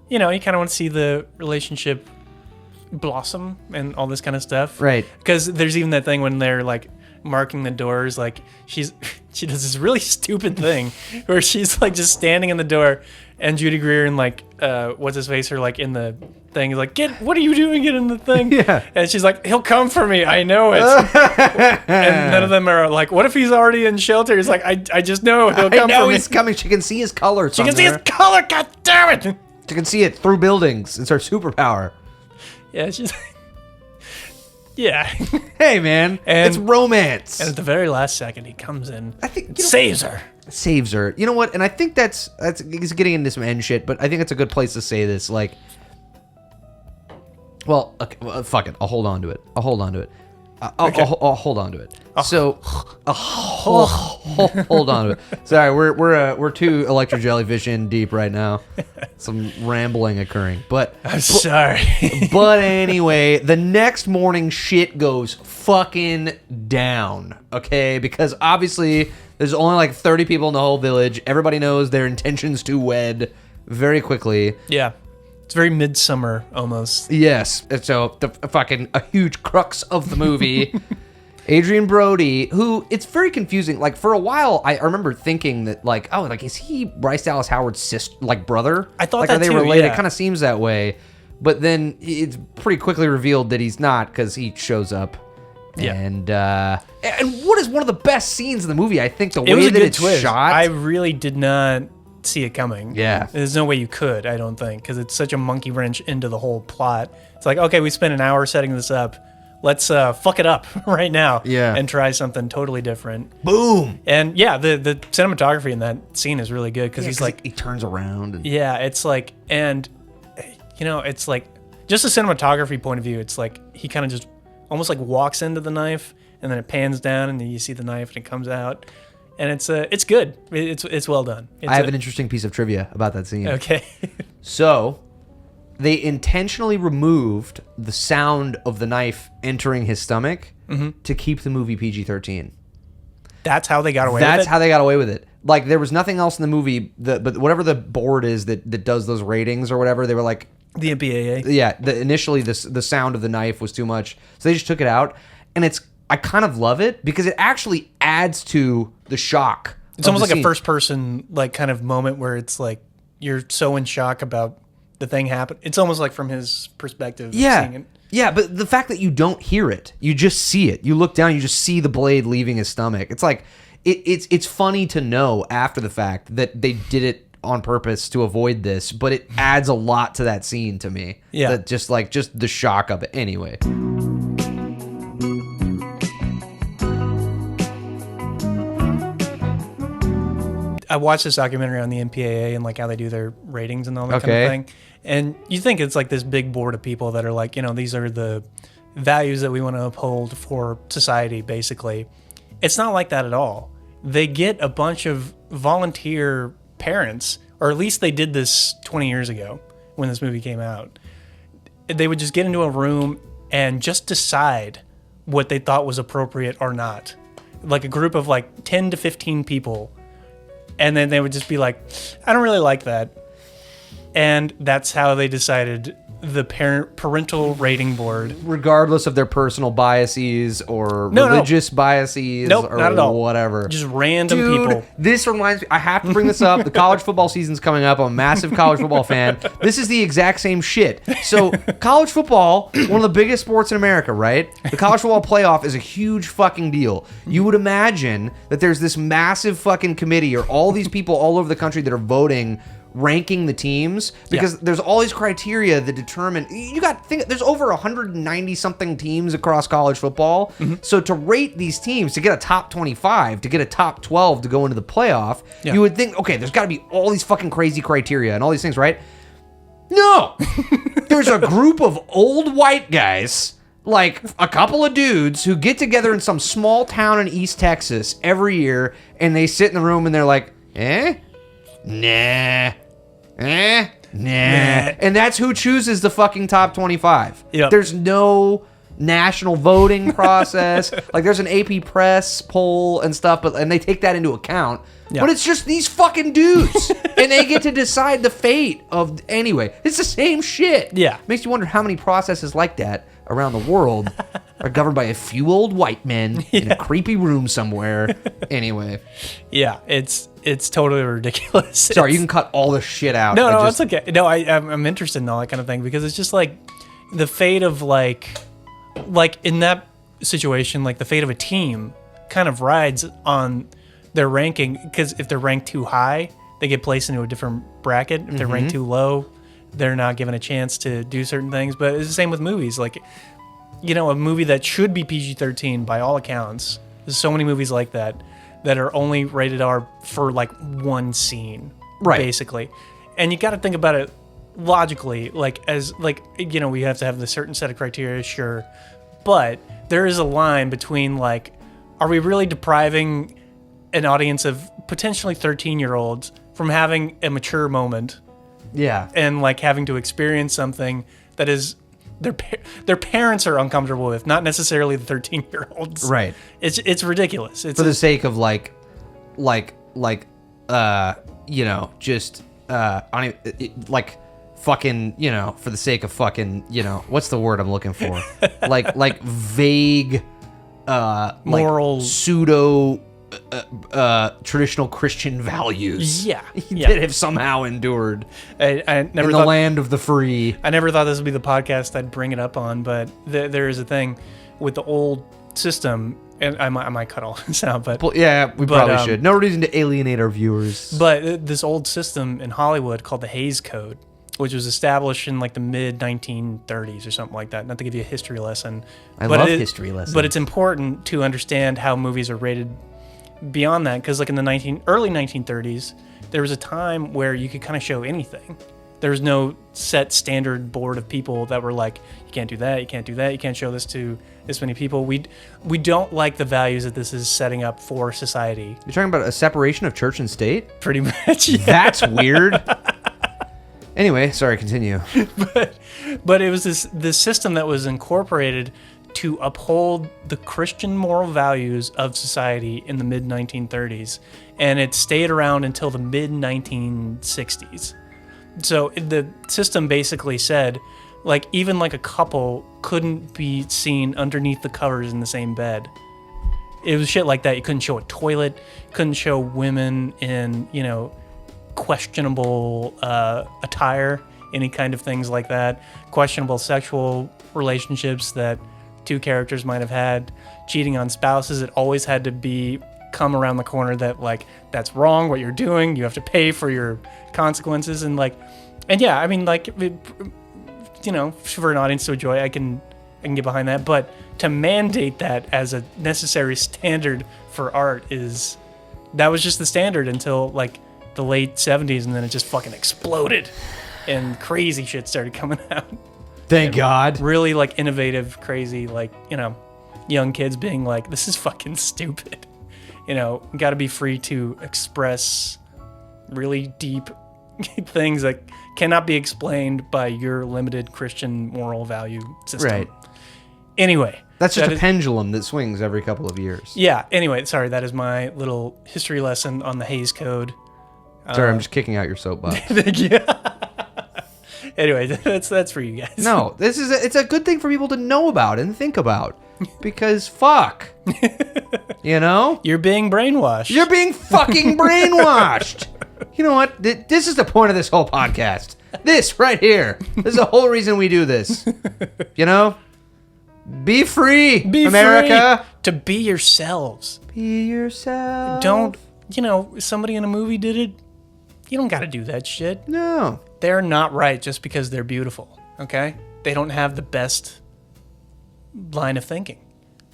you kind of want to see the relationship blossom and all this kind of stuff, right? Because there's even that thing when they're like marking the doors, like she does this really stupid thing where she's like just standing in the door, and Judy Greer and like what's his face are like in the thing. He's like, what are you doing? Get in the thing. Yeah. And she's like, he'll come for me, I know it. And none of them are like, what if he's already in shelter? He's like, I just know he'll come for me. He's coming. She can see his color. She can see his color. God damn it. She can see it through buildings. It's her superpower. Yeah, she's yeah. Hey, man, and it's romance. And at the very last second, he comes in. I think saves her. Saves her. You know what? And I think that's he's getting into some end shit, but I think it's a good place to say this. Like, well, okay, fuck it. I'll hold on to it. I'll hold on to it. I'll hold on to it. So, hold on to it. Sorry, we're too electro jellyfish in deep right now. Some rambling occurring, but I'm sorry. But anyway, the next morning shit goes fucking down. Okay, because obviously there's only like 30 people in the whole village. Everybody knows their intentions to wed very quickly. Yeah. It's very Midsummer almost. Yes. And so a huge crux of the movie, Adrian Brody, who it's very confusing. Like for a while, I remember thinking that like, oh, like is he Bryce Dallas Howard's sister, like brother? I thought like, that are they too, related? yeah. It kind of seems that way, but then it's pretty quickly revealed that he's not because he shows up. Yeah. And what is one of the best scenes in the movie? I think the way was a that good it's twist. shot. I really did not see it coming. Yeah. There's no way you could, I don't think, because it's such a monkey wrench into the whole plot. It's like, okay, we spent an hour setting this up. Let's fuck it up right now. Yeah. And try something totally different. Boom. And yeah, the cinematography in that scene is really good because he's like, he turns around. And yeah, it's like, and it's like just a cinematography point of view. It's like he kind of just almost like walks into the knife and then it pans down and then you see the knife and it comes out. And it's good. It's well done. I have an interesting piece of trivia about that scene. Okay. So, they intentionally removed the sound of the knife entering his stomach to keep the movie PG-13. That's how they got away with it? That's how they got away with it. Like, there was nothing else in the movie, but whatever the board is that does those ratings or whatever, they were like... The MPAA? Yeah, initially the sound of the knife was too much, so they just took it out, and I kind of love it because it actually adds to the shock. It's almost like a first person like kind of moment where it's like you're so in shock about the thing happened. It's almost like from his perspective. Yeah. Seeing it. Yeah, but the fact that you don't hear it, you just see it. You look down, you just see the blade leaving his stomach. It's like it's funny to know after the fact that they did it on purpose to avoid this, but it adds a lot to that scene to me. Yeah. That just the shock of it. Anyway. I watched this documentary on the MPAA and like how they do their ratings and all that kind of thing. And you think it's like this big board of people that are like, these are the values that we want to uphold for society, basically. It's not like that at all. They get a bunch of volunteer parents, or at least they did this 20 years ago when this movie came out. They would just get into a room and just decide what they thought was appropriate or not. Like a group of like 10 to 15 people. And then they would just be like, I don't really like that. And that's how they decided the parental rating board, regardless of their personal biases or No. religious biases Nope, or not at all. whatever. Just random Dude, people. This reminds me, I have to bring this up. The college football season's coming up. I'm a massive college football fan. This is the exact same shit. So, college football, one of the biggest sports in America, right? The college football playoff is a huge fucking deal. You would imagine that there's this massive fucking committee or all these people all over the country that are voting, ranking the teams, because there's all these criteria that determine, there's over 190 something teams across college football. So to rate these teams, to get a top 25, to get a top 12 to go into the playoff, you would think, okay, there's got to be all these fucking crazy criteria and all these things, right? No. There's a group of old white guys, like a couple of dudes, who get together in some small town in East Texas every year, and they sit in the room and they're like, nah. And that's who chooses the fucking top 25. Yep. There's no national voting process. Like, there's an AP Press poll and stuff, and they take that into account. Yep. But it's just these fucking dudes, and they get to decide the fate of. Anyway, it's the same shit. Yeah. Makes you wonder how many processes like that around the world are governed by a few old white men in a creepy room somewhere. Anyway. Yeah, it's totally ridiculous. Sorry, you can cut all the shit out. No, it's okay. No, I'm interested in all that kind of thing because it's just like the fate of like in that situation, like the fate of a team kind of rides on their ranking, because if they're ranked too high, they get placed into a different bracket. If they're ranked too low, they're not given a chance to do certain things. But it's the same with movies. Like, a movie that should be PG-13 by all accounts. There's so many movies like that are only rated R for like one scene, right? Basically, and you got to think about it logically. Like, as like, we have to have the certain set of criteria, sure, but there is a line between like, are we really depriving an audience of potentially 13-year-olds from having a mature moment? Yeah. And like having to experience something that is their parents are uncomfortable with, not necessarily the 13-year-olds. Right. It's ridiculous. It's for the sake of fucking, for the sake of fucking, what's the word I'm looking for? like vague moral, pseudo traditional Christian values. Yeah. That have somehow endured I never in the land of the free. I never thought this would be the podcast I'd bring it up on, but there is a thing with the old system, and I might cut all this out, but we probably should. No reason to alienate our viewers. But this old system in Hollywood called the Hays Code, which was established in like the mid 1930s or something like that. Not to give you a history lesson. I love history lessons. But it's important to understand how movies are rated beyond that, because like in the early 1930s, there was a time where you could kind of show anything. There was no set standard board of people that were like, you can't do that, you can't do that, you can't show this to this many people. We don't like the values that this is setting up for society. You're talking about a separation of church and state? Pretty much, yeah. That's weird. Anyway, sorry, continue. But it was this system that was incorporated to uphold the Christian moral values of society in the mid-1930s, and it stayed around until the mid-1960s. So the system basically said, like, even like a couple couldn't be seen underneath the covers in the same bed. It was shit like that. You couldn't show a toilet, couldn't show women in, questionable attire, any kind of things like that, questionable sexual relationships that two characters might have had, cheating on spouses. It always had to come around the corner that like, that's wrong what you're doing, you have to pay for your consequences. And yeah, I mean, like, for an audience to enjoy, I can get behind that, but to mandate that as a necessary standard for art that was just the standard until like the late 70s, and then it just fucking exploded and crazy shit started coming out. Thank God. Really like innovative, crazy, like, young kids being like, this is fucking stupid. Got to be free to express really deep things that cannot be explained by your limited Christian moral value system. Right. Anyway. That's just a pendulum that swings every couple of years. Yeah. Anyway, sorry, that is my little history lesson on the Hays Code. Sorry, I'm just kicking out your soapbox. Yeah. Anyway, that's for you guys. No, it's a good thing for people to know about and think about. Because fuck. You know? You're being brainwashed. You're being fucking brainwashed. You know what? This is the point of this whole podcast. This right here. This is the whole reason we do this. You know? Be free, America. Free to be yourselves. Be yourself. Don't, somebody in a movie did it. You don't got to do that shit. No. They're not right just because they're beautiful, okay? They don't have the best line of thinking,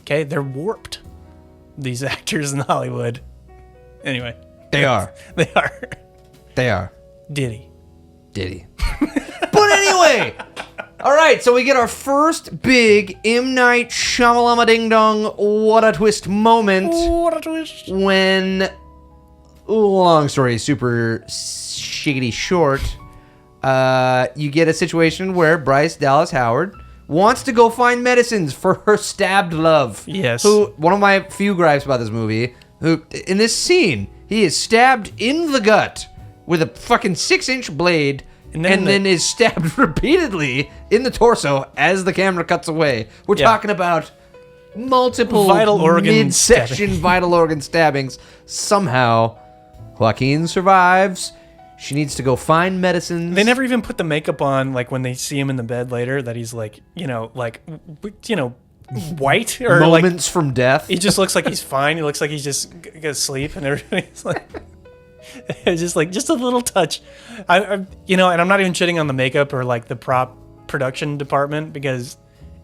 okay? They're warped, these actors in Hollywood. Anyway. They are. They are. They are. Diddy. But anyway, all right, so we get our first big M. Night Shyamalan ding dong what a twist moment. What a twist. When, long story super shiggity short, you get a situation where Bryce Dallas Howard wants to go find medicines for her stabbed love. Yes. Who, one of my few gripes about this movie, who, in this scene, he is stabbed in the gut with a fucking 6-inch blade and then is stabbed repeatedly in the torso as the camera cuts away. We're talking about multiple vital organ midsection vital organ stabbings. Somehow, Joaquin survives. She needs to go find medicines. They never even put the makeup on, like when they see him in the bed later, that he's like, white or moments from death. He just looks like he's fine. He looks like he's just gonna sleep, and everybody's like, it's just a little touch. And I'm not even shitting on the makeup or like the prop production department because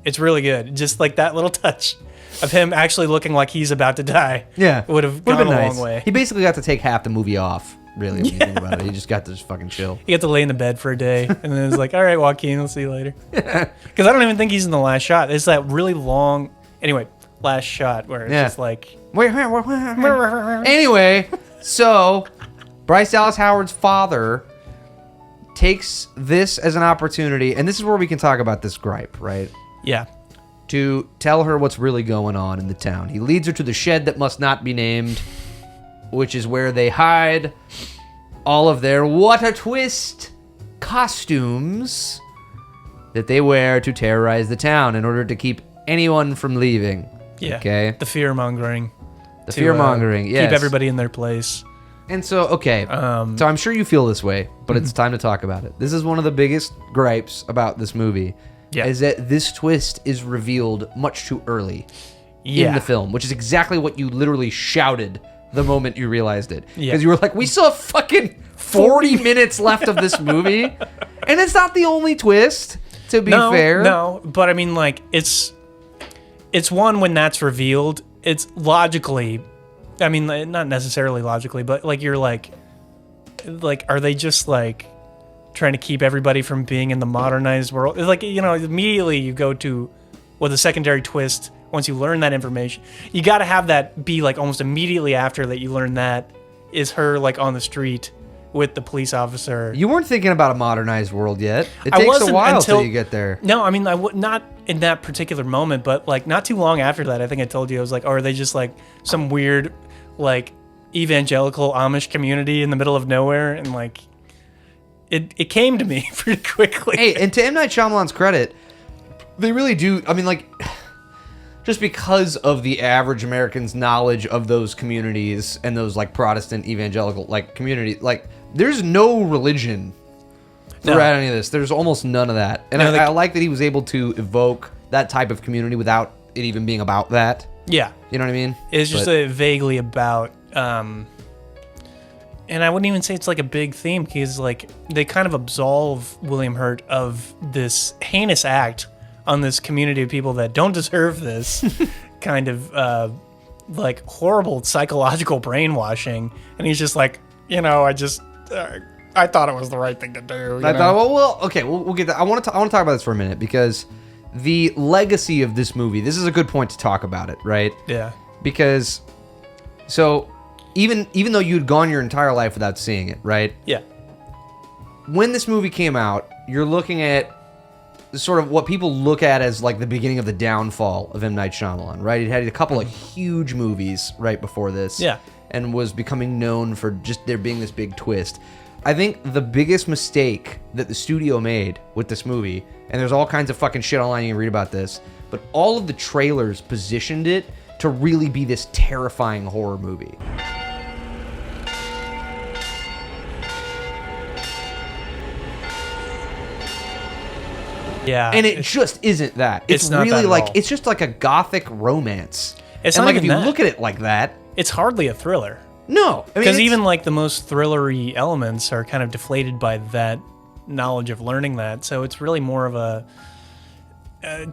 it's really good. Just like that little touch of him actually looking like he's about to die. Yeah, would have gone a long way. He basically got to take half the movie off. Really, when you think about it, he just got to just fucking chill. He got to lay in the bed for a day, and then it's like, all right, Joaquin, I'll see you later. Because I don't even think he's in the last shot. It's that really long, last shot where it's just like... Anyway, so Bryce Dallas Howard's father takes this as an opportunity, and this is where we can talk about this gripe, right? Yeah. To tell her what's really going on in the town. He leads her to the shed that must not be named, which is where they hide all of their what a twist costumes that they wear to terrorize the town in order to keep anyone from leaving. Yeah. Okay. The fear-mongering. The fear-mongering, yes. Keep everybody in their place. And so, okay. So I'm sure you feel this way, but it's time to talk about it. This is one of the biggest gripes about this movie. Yeah. Is that this twist is revealed much too early in the film, which is exactly what you literally shouted the moment you realized it. Because you were like, we still have fucking 40 minutes left of this movie. And it's not the only twist, to be fair. No, but I mean, like, it's one when that's revealed. It's logically, I mean, not necessarily logically, but like, you're like, are they just like trying to keep everybody from being in the modernized world? It's like, immediately you go to, the secondary twist. Once you learn that information, you got to have that be like almost immediately after that you learn that is her like on the street with the police officer. You weren't thinking about a modernized world yet. It takes a while till you get there. No, I mean, not in that particular moment, but like not too long after that, I think I told you, I was like, are they just like some weird like evangelical Amish community in the middle of nowhere? And like, it came to me pretty quickly. Hey, and to M. Night Shyamalan's credit, they really do. I mean, like, just because of the average American's knowledge of those communities and those like Protestant evangelical like community, like there's no religion throughout any of this. There's almost none of that. And I like that he was able to evoke that type of community without it even being about that. Yeah. You know what I mean? It's just vaguely about, and I wouldn't even say it's like a big theme because like they kind of absolve William Hurt of this heinous act on this community of people that don't deserve this kind of like horrible psychological brainwashing. And he's just like, I thought it was the right thing to do. I thought, okay, we'll get that. I want to talk about this for a minute because the legacy of this movie, this is a good point to talk about it, right? Yeah. Because, so, even though you'd gone your entire life without seeing it, right? Yeah. When this movie came out, you're looking at sort of what people look at as like the beginning of the downfall of M. Night Shyamalan, right? It had a couple of huge movies right before this. Yeah. And was becoming known for just there being this big twist. I think the biggest mistake that the studio made with this movie, and there's all kinds of fucking shit online you can read about this, but all of the trailers positioned it to really be this terrifying horror movie. Yeah. And it just isn't that. It's not really that at like, all. it's just like a gothic romance. It's and not like if even you that. look at it like that, It's hardly a thriller. no. I mean, Because it's- even like the most thrillery elements are kind of deflated by that knowledge of learning that. So it's really more of a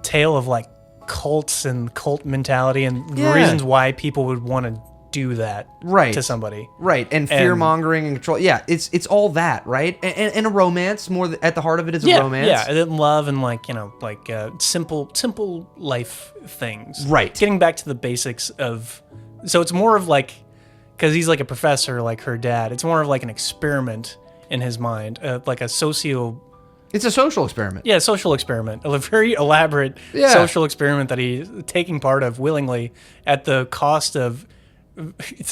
tale of like cults and cult mentality and Yeah. reasons why people would want to do that Right. to somebody. Right, and fear mongering and control. Yeah, it's all that, right? And a romance, at the heart of it is a romance. Yeah, and love and like, simple life things. Right. Getting back to the basics of, so it's more of like, because he's like a professor like her dad, it's more of like an experiment in his mind, like a It's a social experiment. Yeah, social experiment. A very elaborate social experiment that he's taking part of willingly at the cost of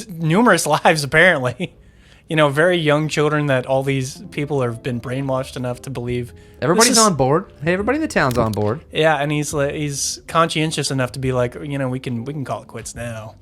numerous lives, apparently. Very young children that all these people have been brainwashed enough to believe. Everybody's on board. Hey, everybody in the town's on board. Yeah, and he's conscientious enough to be like, we can call it quits now.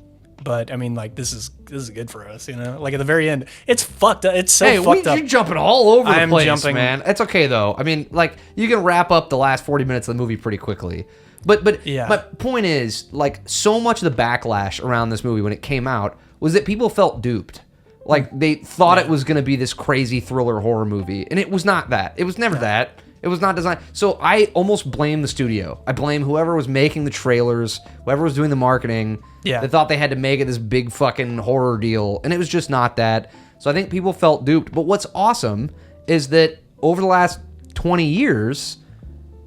But I mean, like, this is good for us, Like at the very end, it's fucked up. It's so fucked up. You're jumping all over the I am place, jumping. man. It's okay though. I mean, like, you can wrap up the last 40 minutes of the movie pretty quickly. But Yeah. my point is, like, so much of the backlash around this movie when it came out was that people felt duped. Like, they thought it was going to be this crazy thriller horror movie, and it was not that. It was never that. It was not designed. So I almost blame the studio. I blame whoever was making the trailers, whoever was doing the marketing. Yeah. They thought they had to make it this big fucking horror deal, and it was just not that. So I think people felt duped. But what's awesome is that over the last 20 years,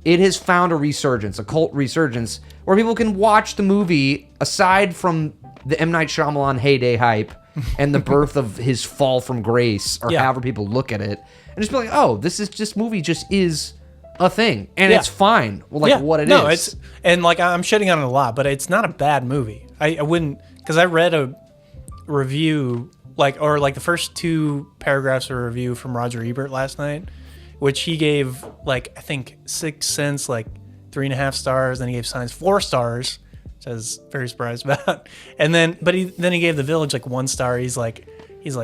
it has found a resurgence, a cult resurgence, where people can watch the movie aside from the M. Night Shyamalan heyday hype and the birth of his fall from grace, or however people look at it, and just be like, oh, this movie just is a thing, and it's fine. Well, like what it is. No, it's, and like I'm shitting on it a lot, but it's not a bad movie. I wouldn't, because I read a review, or the first two paragraphs of a review from Roger Ebert last night, which he gave I think 6 cents, 3.5 stars, then he gave Signs 4 stars, which I was very surprised about. And then he gave The Village 1 star. He's like,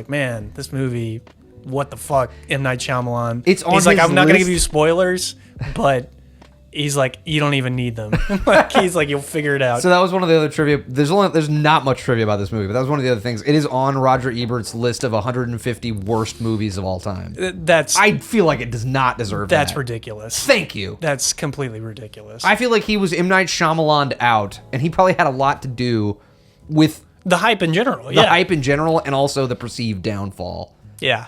man, this movie, what the fuck, M. Night Shyamalan. It's on He's like, his I'm not gonna list. give you spoilers, but he's like, you don't even need them. He's like, you'll figure it out. So that was one of the other trivia. There's not much trivia about this movie, but that was one of the other things. It is on Roger Ebert's list of 150 worst movies of all time. I feel like it does not deserve that. That's ridiculous. Thank you. That's completely ridiculous. I feel like he was M. Night Shyamalan out, and he probably had a lot to do with the hype in general. The hype in general, and also the perceived downfall. Yeah.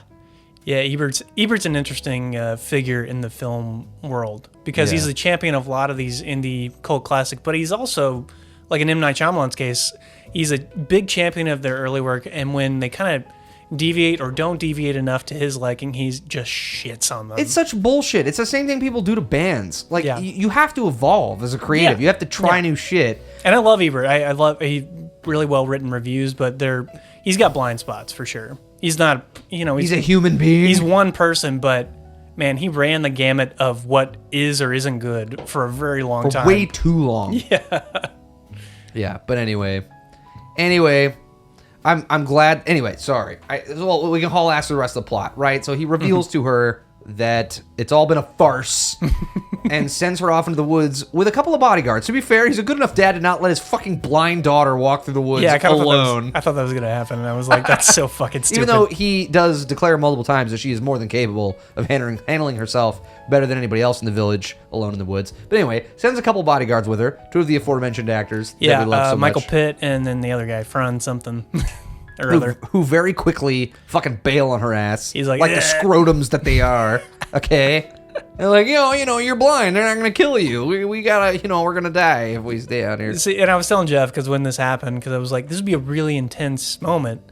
Yeah, Ebert's an interesting figure in the film world because he's the champion of a lot of these indie cult classic, but he's also, like in M. Night Shyamalan's case, he's a big champion of their early work, and when they kind of deviate or don't deviate enough to his liking, he just shits on them. It's such bullshit. It's the same thing people do to bands. Like, you have to evolve as a creative. You have to try new shit. And I love Ebert. I love he really well written reviews, but he's got blind spots for sure. He's not, he's a human being. He's one person, but man, he ran the gamut of what is or isn't good for a very long time. Way too long. Yeah. Yeah, but anyway, I'm glad. Anyway, sorry. Well, we can haul ass to the rest of the plot, right? So he reveals to her that it's all been a farce and sends her off into the woods with a couple of bodyguards. To be fair, he's a good enough dad to not let his fucking blind daughter walk through the woods alone. I thought that was going to happen, and I was like, that's so fucking stupid. Even though he does declare multiple times that she is more than capable of handling herself better than anybody else in the village alone in the woods. But anyway, sends a couple of bodyguards with her, two of the aforementioned actors that we love so Michael much. Pitt and then the other guy, Fran something. Who very quickly fucking bail on her ass. He's like the scrotums that they are. Okay? They're like, you're blind. They're not going to kill you. We gotta, we're going to die if we stay out here. See, and I was telling Jeff, because when this happened, because I was like, this would be a really intense moment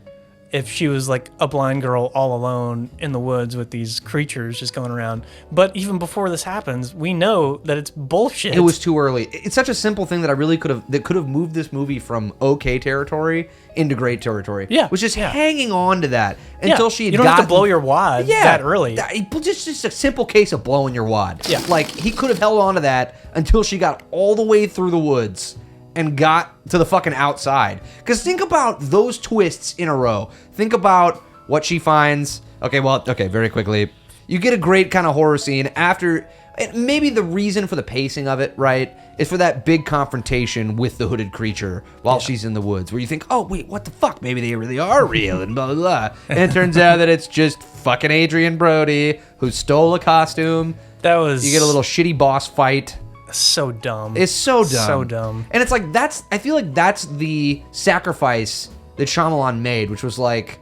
if she was like a blind girl all alone in the woods with these creatures just going around. But even before this happens, we know that it's bullshit. It was too early. It's such a simple thing that I really could have moved this movie from okay territory into great territory. Yeah, was just hanging on to that until she had you don't have to gotten- blow your wad that early. Just a simple case of blowing your wad. Yeah. Like, he could have held on to that until she got all the way through the woods and got to the fucking outside. Because think about those twists in a row. Think about what she finds. Okay, very quickly. You get a great kind of horror scene after... And maybe the reason for the pacing of it, right, is for that big confrontation with the hooded creature while she's in the woods, where you think, oh, wait, what the fuck? Maybe they really are real, and blah, blah, blah. And it turns out that it's just fucking Adrian Brody, who stole a costume. That was... You get a little shitty boss fight. So dumb. It's so dumb. So dumb. And it's like, I feel like that's the sacrifice that Shyamalan made, which was like,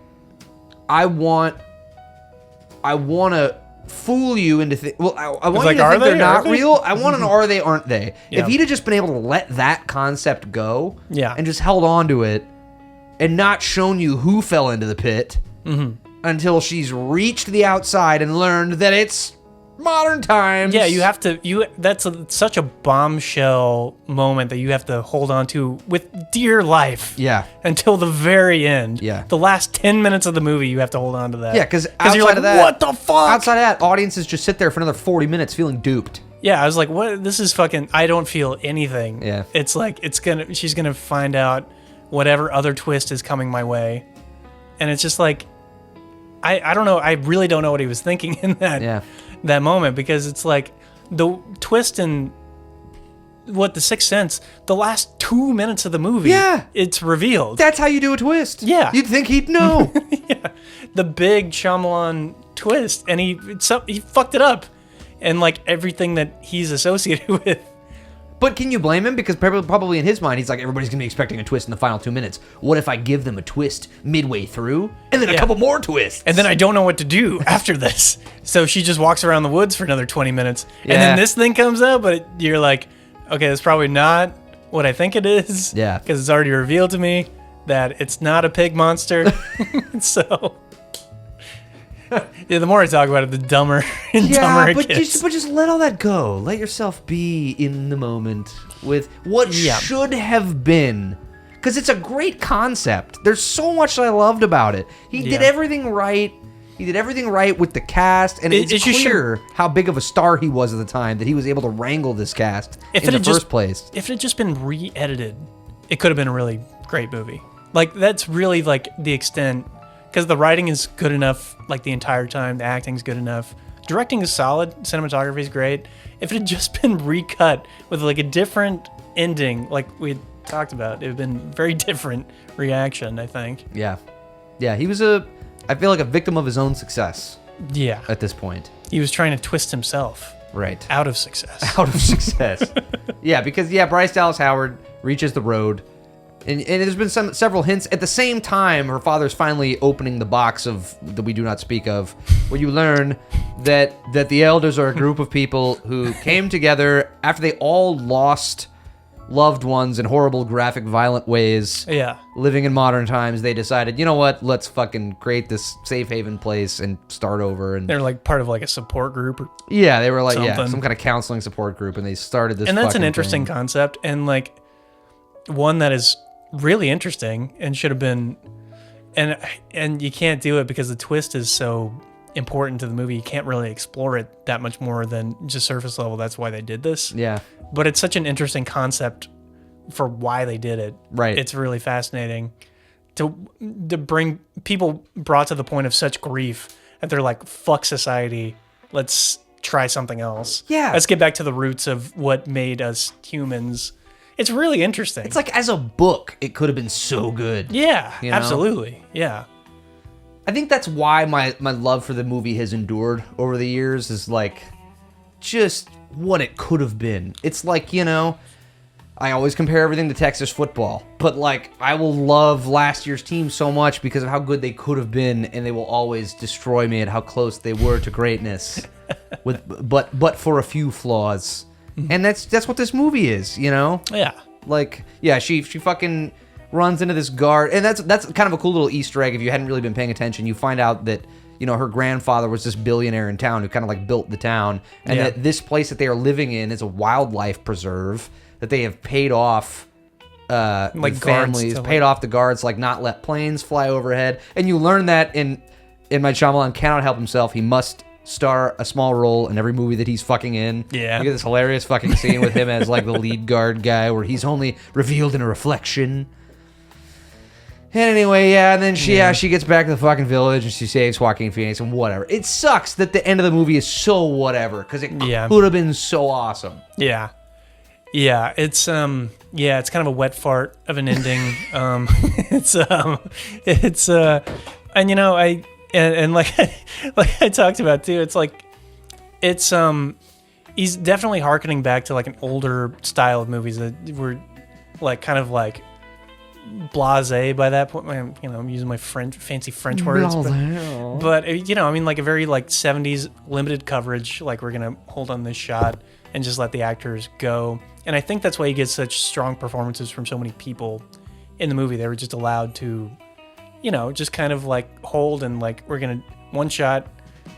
I want to fool you into I want like, you to are think they're they? not Are they? real. I want an are they, aren't they? Yeah. If he'd have just been able to let that concept go Yeah. and just held on to it and not shown you who fell into the pit until she's reached the outside and learned that it's modern times. Yeah, you have to. That's such a bombshell moment that you have to hold on to with dear life. Yeah. Until the very end. Yeah. The last 10 minutes of the movie, you have to hold on to that. Yeah, because you're outside like, of that, what the fuck? Outside of that, audiences just sit there for another 40 minutes feeling duped. Yeah, I was like, what? This is fucking. I don't feel anything. Yeah. It's like she's gonna find out whatever other twist is coming my way, and it's just like, I don't know. I really don't know what he was thinking in that moment, because it's like the twist in The Sixth Sense, the last 2 minutes of the movie, it's revealed. That's how you do a twist. Yeah. You'd think he'd know. The big Shyamalan twist, and he fucked it up, and like everything that he's associated with. But can you blame him? Because probably in his mind, he's like, everybody's going to be expecting a twist in the final 2 minutes. What if I give them a twist midway through? And then a couple more twists. And then I don't know what to do after this. So she just walks around the woods for another 20 minutes. And then this thing comes up, but you're like, okay, that's probably not what I think it is. Yeah. Because it's already revealed to me that it's not a pig monster. So... yeah, the more I talk about it, the dumber and dumber it gets. But just let all that go. Let yourself be in the moment with what should have been. Because it's a great concept. There's so much that I loved about it. He did everything right. He did everything right with the cast. And it's clear how big of a star he was at the time, that he was able to wrangle this cast in the first place. If it had just been re-edited, it could have been a really great movie. Like, that's really, like, the extent... Because the writing is good enough, like, the entire time. The acting's good enough. Directing is solid. Cinematography is great. If it had just been recut with, like, a different ending, like we talked about, it would have been a very different reaction, I think. Yeah. Yeah, he was I feel like a victim of his own success. Yeah. At this point. He was trying to twist himself. Right. Out of success. Out of success. Yeah, because, Bryce Dallas Howard reaches the road. And there's been several hints. At the same time, her father's finally opening the box that we do not speak of, where you learn that the elders are a group of people who came together after they all lost loved ones in horrible, graphic, violent ways. Yeah. Living in modern times, they decided, you know what? Let's fucking create this safe haven place and start over. And they're like part of like a support group. Or they were like something. Some kind of counseling support group, and they started this. And that's an fucking interesting thing. concept, and like one that is really interesting and should have been, and you can't do it because the twist is so important to the movie. You can't really explore it that much more than just surface level. That's why they did this. Yeah. But it's such an interesting concept for why they did it. Right. It's really fascinating to bring people brought to the point of such grief that they're like, fuck society. Let's try something else. Yeah. Let's get back to the roots of what made us humans. It's really interesting. It's like, as a book, it could have been so good. Yeah, you know? absolutely. Yeah. I think that's why my love for the movie has endured over the years, is like just what it could have been. It's like, I always compare everything to Texas football, but like I will love last year's team so much because of how good they could have been, and they will always destroy me at how close they were to greatness, but for a few flaws. And that's what this movie is, Yeah. Like, she fucking runs into this guard, and that's kind of a cool little Easter egg. If you hadn't really been paying attention, you find out that her grandfather was this billionaire in town who kind of like built the town, and that this place that they are living in is a wildlife preserve that they have paid off. Like families paid off the guards, like not let planes fly overhead, and you learn that in my Shyamalan cannot help himself. He must star a small role in every movie that he's fucking in. Yeah, you get this hilarious fucking scene with him as like the lead guard guy, where he's only revealed in a reflection. And anyway, and then she gets back to the fucking village and she saves Joaquin Phoenix and whatever. It sucks that the end of the movie is so whatever because it could have been so awesome. Yeah. Yeah, it's kind of a wet fart of an ending. And like I talked about too, he's definitely hearkening back to like an older style of movies that were like kind of like blasé by that point. I'm using my fancy French words, but like a very like 70s limited coverage. Like we're gonna hold on this shot and just let the actors go. And I think that's why you get such strong performances from so many people in the movie. They were just allowed to, just kind of like hold and like, we're going to one shot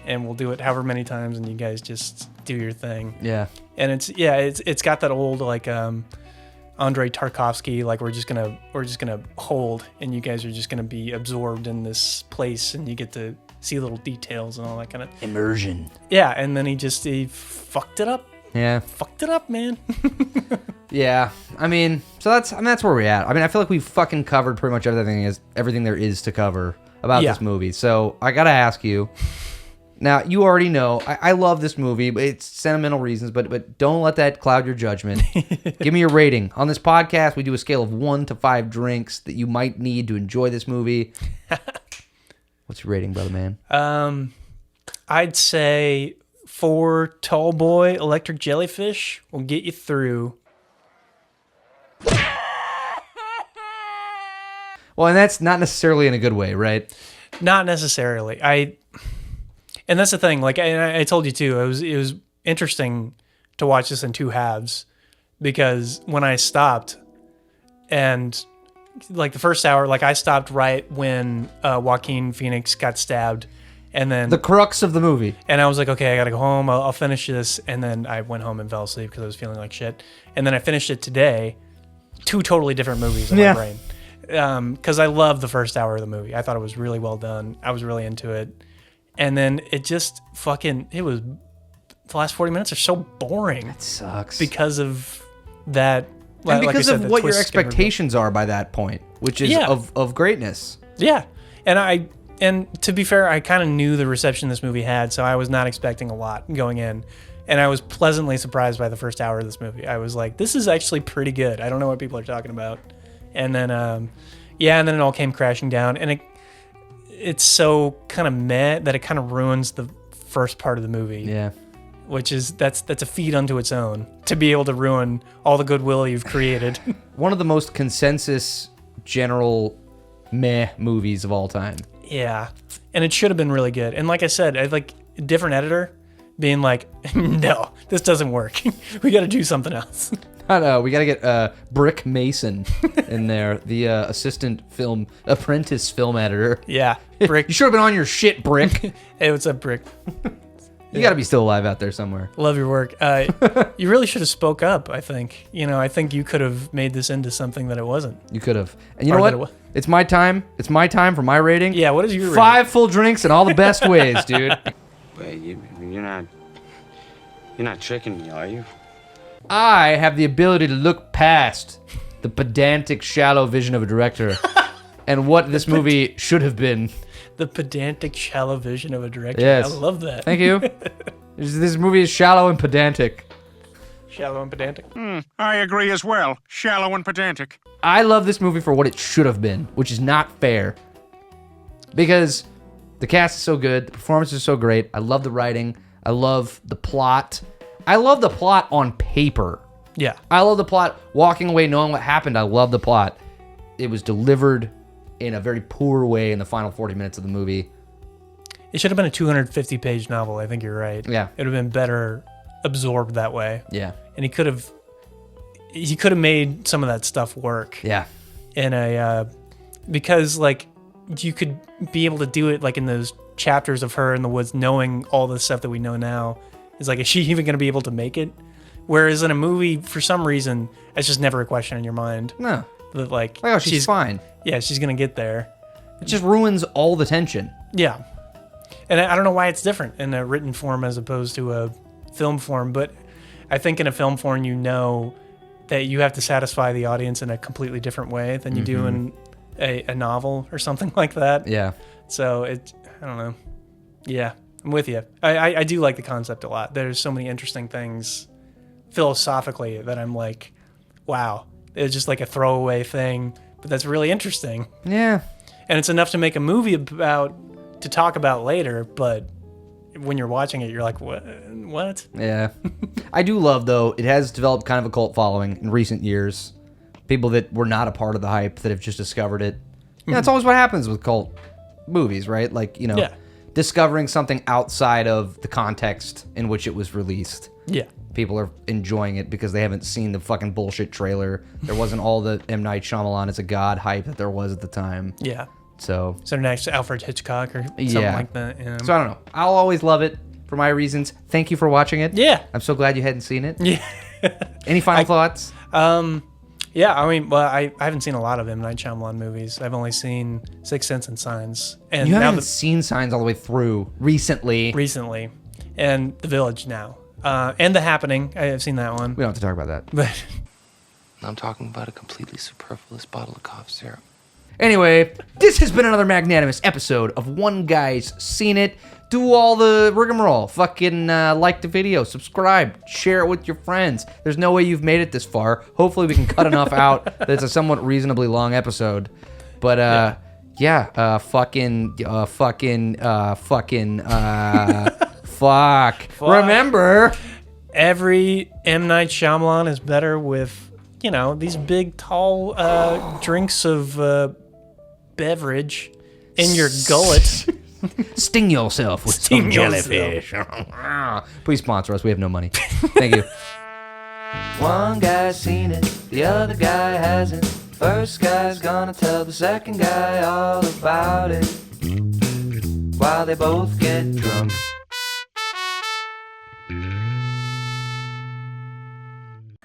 and we'll do it however many times and you guys just do your thing. Yeah. And it's got that old like Andrei Tarkovsky, like we're just going to hold and you guys are just going to be absorbed in this place and you get to see little details and all that kind of immersion. Yeah. And then he fucked it up. Yeah. Fucked it up, man. Yeah. I mean, so that's where we're at. I mean, I feel like we've fucking covered pretty much everything there is to cover about this movie. So I got to ask you. Now, you already know, I love this movie, but it's sentimental reasons, but don't let that cloud your judgment. Give me your rating. On this podcast, we do a scale of 1 to 5 drinks that you might need to enjoy this movie. What's your rating, brother man? I'd say 4 tall boy electric jellyfish will get you through. Well, and that's not necessarily in a good way, right? Not necessarily. And that's the thing. Like I told you too, it was interesting to watch this in 2 halves because when I stopped and like the first hour, like I stopped right when Joaquin Phoenix got stabbed. And then the crux of the movie. And I was like, okay, I got to go home. I'll finish this. And then I went home and fell asleep because I was feeling like shit. And then I finished it today. 2 totally different movies in my brain. Because I loved the first hour of the movie. I thought it was really well done. I was really into it. And then it just the last 40 minutes are so boring. That sucks. Because of that. And because of what your expectations are by that point, which is of greatness. Yeah. And to be fair, I kind of knew the reception this movie had, so I was not expecting a lot going in. And I was pleasantly surprised by the first hour of this movie. I was like, this is actually pretty good. I don't know what people are talking about. And then, and then it all came crashing down. And it's so kind of meh that it kind of ruins the first part of the movie. Yeah. Which is, that's a feat unto its own, to be able to ruin all the goodwill you've created. One of the most consensus general meh movies of all time. Yeah, and it should have been really good. And like I said, I like a different editor being like, no, this doesn't work. We got to do something else. We got to get Brick Mason in there, the apprentice film editor. Yeah, Brick. You should have been on your shit, Brick. Hey, what's up, Brick? You got to be still alive out there somewhere. Love your work. You really should have spoke up, I think. I think you could have made this into something that it wasn't. You could have. And you know what? It's my time. It's my time for my rating. Yeah, what is your 5 rating? full drinks in all the best ways, dude. Wait, you're not tricking me, are you? I have the ability to look past the pedantic, shallow vision of a director and what this movie should have been. The pedantic, shallow vision of a director. Yes. I love that. Thank you. This movie is shallow and pedantic. Shallow and pedantic. I agree as well. Shallow and pedantic. I love this movie for what it should have been, which is not fair. Because the cast is so good, the performance is so great, I love the writing, I love the plot. I love the plot on paper. Yeah. I love the plot walking away knowing what happened. I love the plot. It was delivered in a very poor way in the final 40 minutes of the movie. It should have been a 250-page novel. I think you're right. Yeah. It would have been better absorbed that way. Yeah. And he could have made some of that stuff work. Yeah. in a because like you could be able to do it like in those chapters of her in the woods, knowing all the stuff that we know now. Is like, is she even going to be able to make it? Whereas in a movie, for some reason, it's just never a question in your mind. No. That like, oh, she's fine. Yeah, she's going to get there. It just ruins all the tension. Yeah. And I don't know why it's different in a written form as opposed to a film form, but I think in a film form, you know that you have to satisfy the audience in a completely different way than you do in a novel or something like that. Yeah. So I don't know. Yeah, I'm with you. I do like the concept a lot. There's so many interesting things philosophically that I'm like, wow, it's just like a throwaway thing, but that's really interesting. Yeah. And it's enough to make a movie to talk about later, but when you're watching it, you're like, what? Yeah. I do love, though, it has developed kind of a cult following in recent years. People that were not a part of the hype that have just discovered it. You know, that's always what happens with cult movies, right? Like, you know, discovering something outside of the context in which it was released. Yeah. People are enjoying it because they haven't seen the fucking bullshit trailer. There wasn't all the M. Night Shyamalan is a god hype that there was at the time. Yeah. So next to Alfred Hitchcock or something like that. Yeah. So I don't know. I'll always love it for my reasons. Thank you for watching it. Yeah. I'm so glad you hadn't seen it. Yeah. Any final thoughts? Yeah, I mean, well, I haven't seen a lot of M. Night Shyamalan movies. I've only seen Sixth Sense and Signs. And you haven't seen Signs all the way through recently. And The Village now. And The Happening. I've seen that one. We don't have to talk about that. But I'm talking about a completely superfluous bottle of cough syrup. Anyway, this has been another magnanimous episode of One Guy's Seen It. Do all the rigmarole. Fucking like the video, subscribe, share it with your friends. There's no way you've made it this far. Hopefully we can cut enough out that it's a somewhat reasonably long episode. But fuck. Remember, every M. Night Shyamalan is better with, you know, these big, tall drinks of beverage in your gullet. Sting yourself with some jellyfish. Please sponsor us. We have no money. Thank you. One guy's seen it, the other guy hasn't. First guy's gonna tell the second guy all about it while they both get drunk.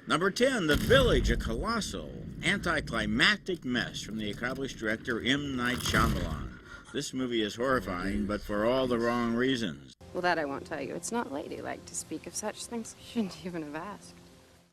Number 10, The Village, a colossal, anticlimactic mess from the accomplished director M. Night Shyamalan. This movie is horrifying, but for all the wrong reasons. Well, that I won't tell you. It's not ladylike to speak of such things. You shouldn't even have asked.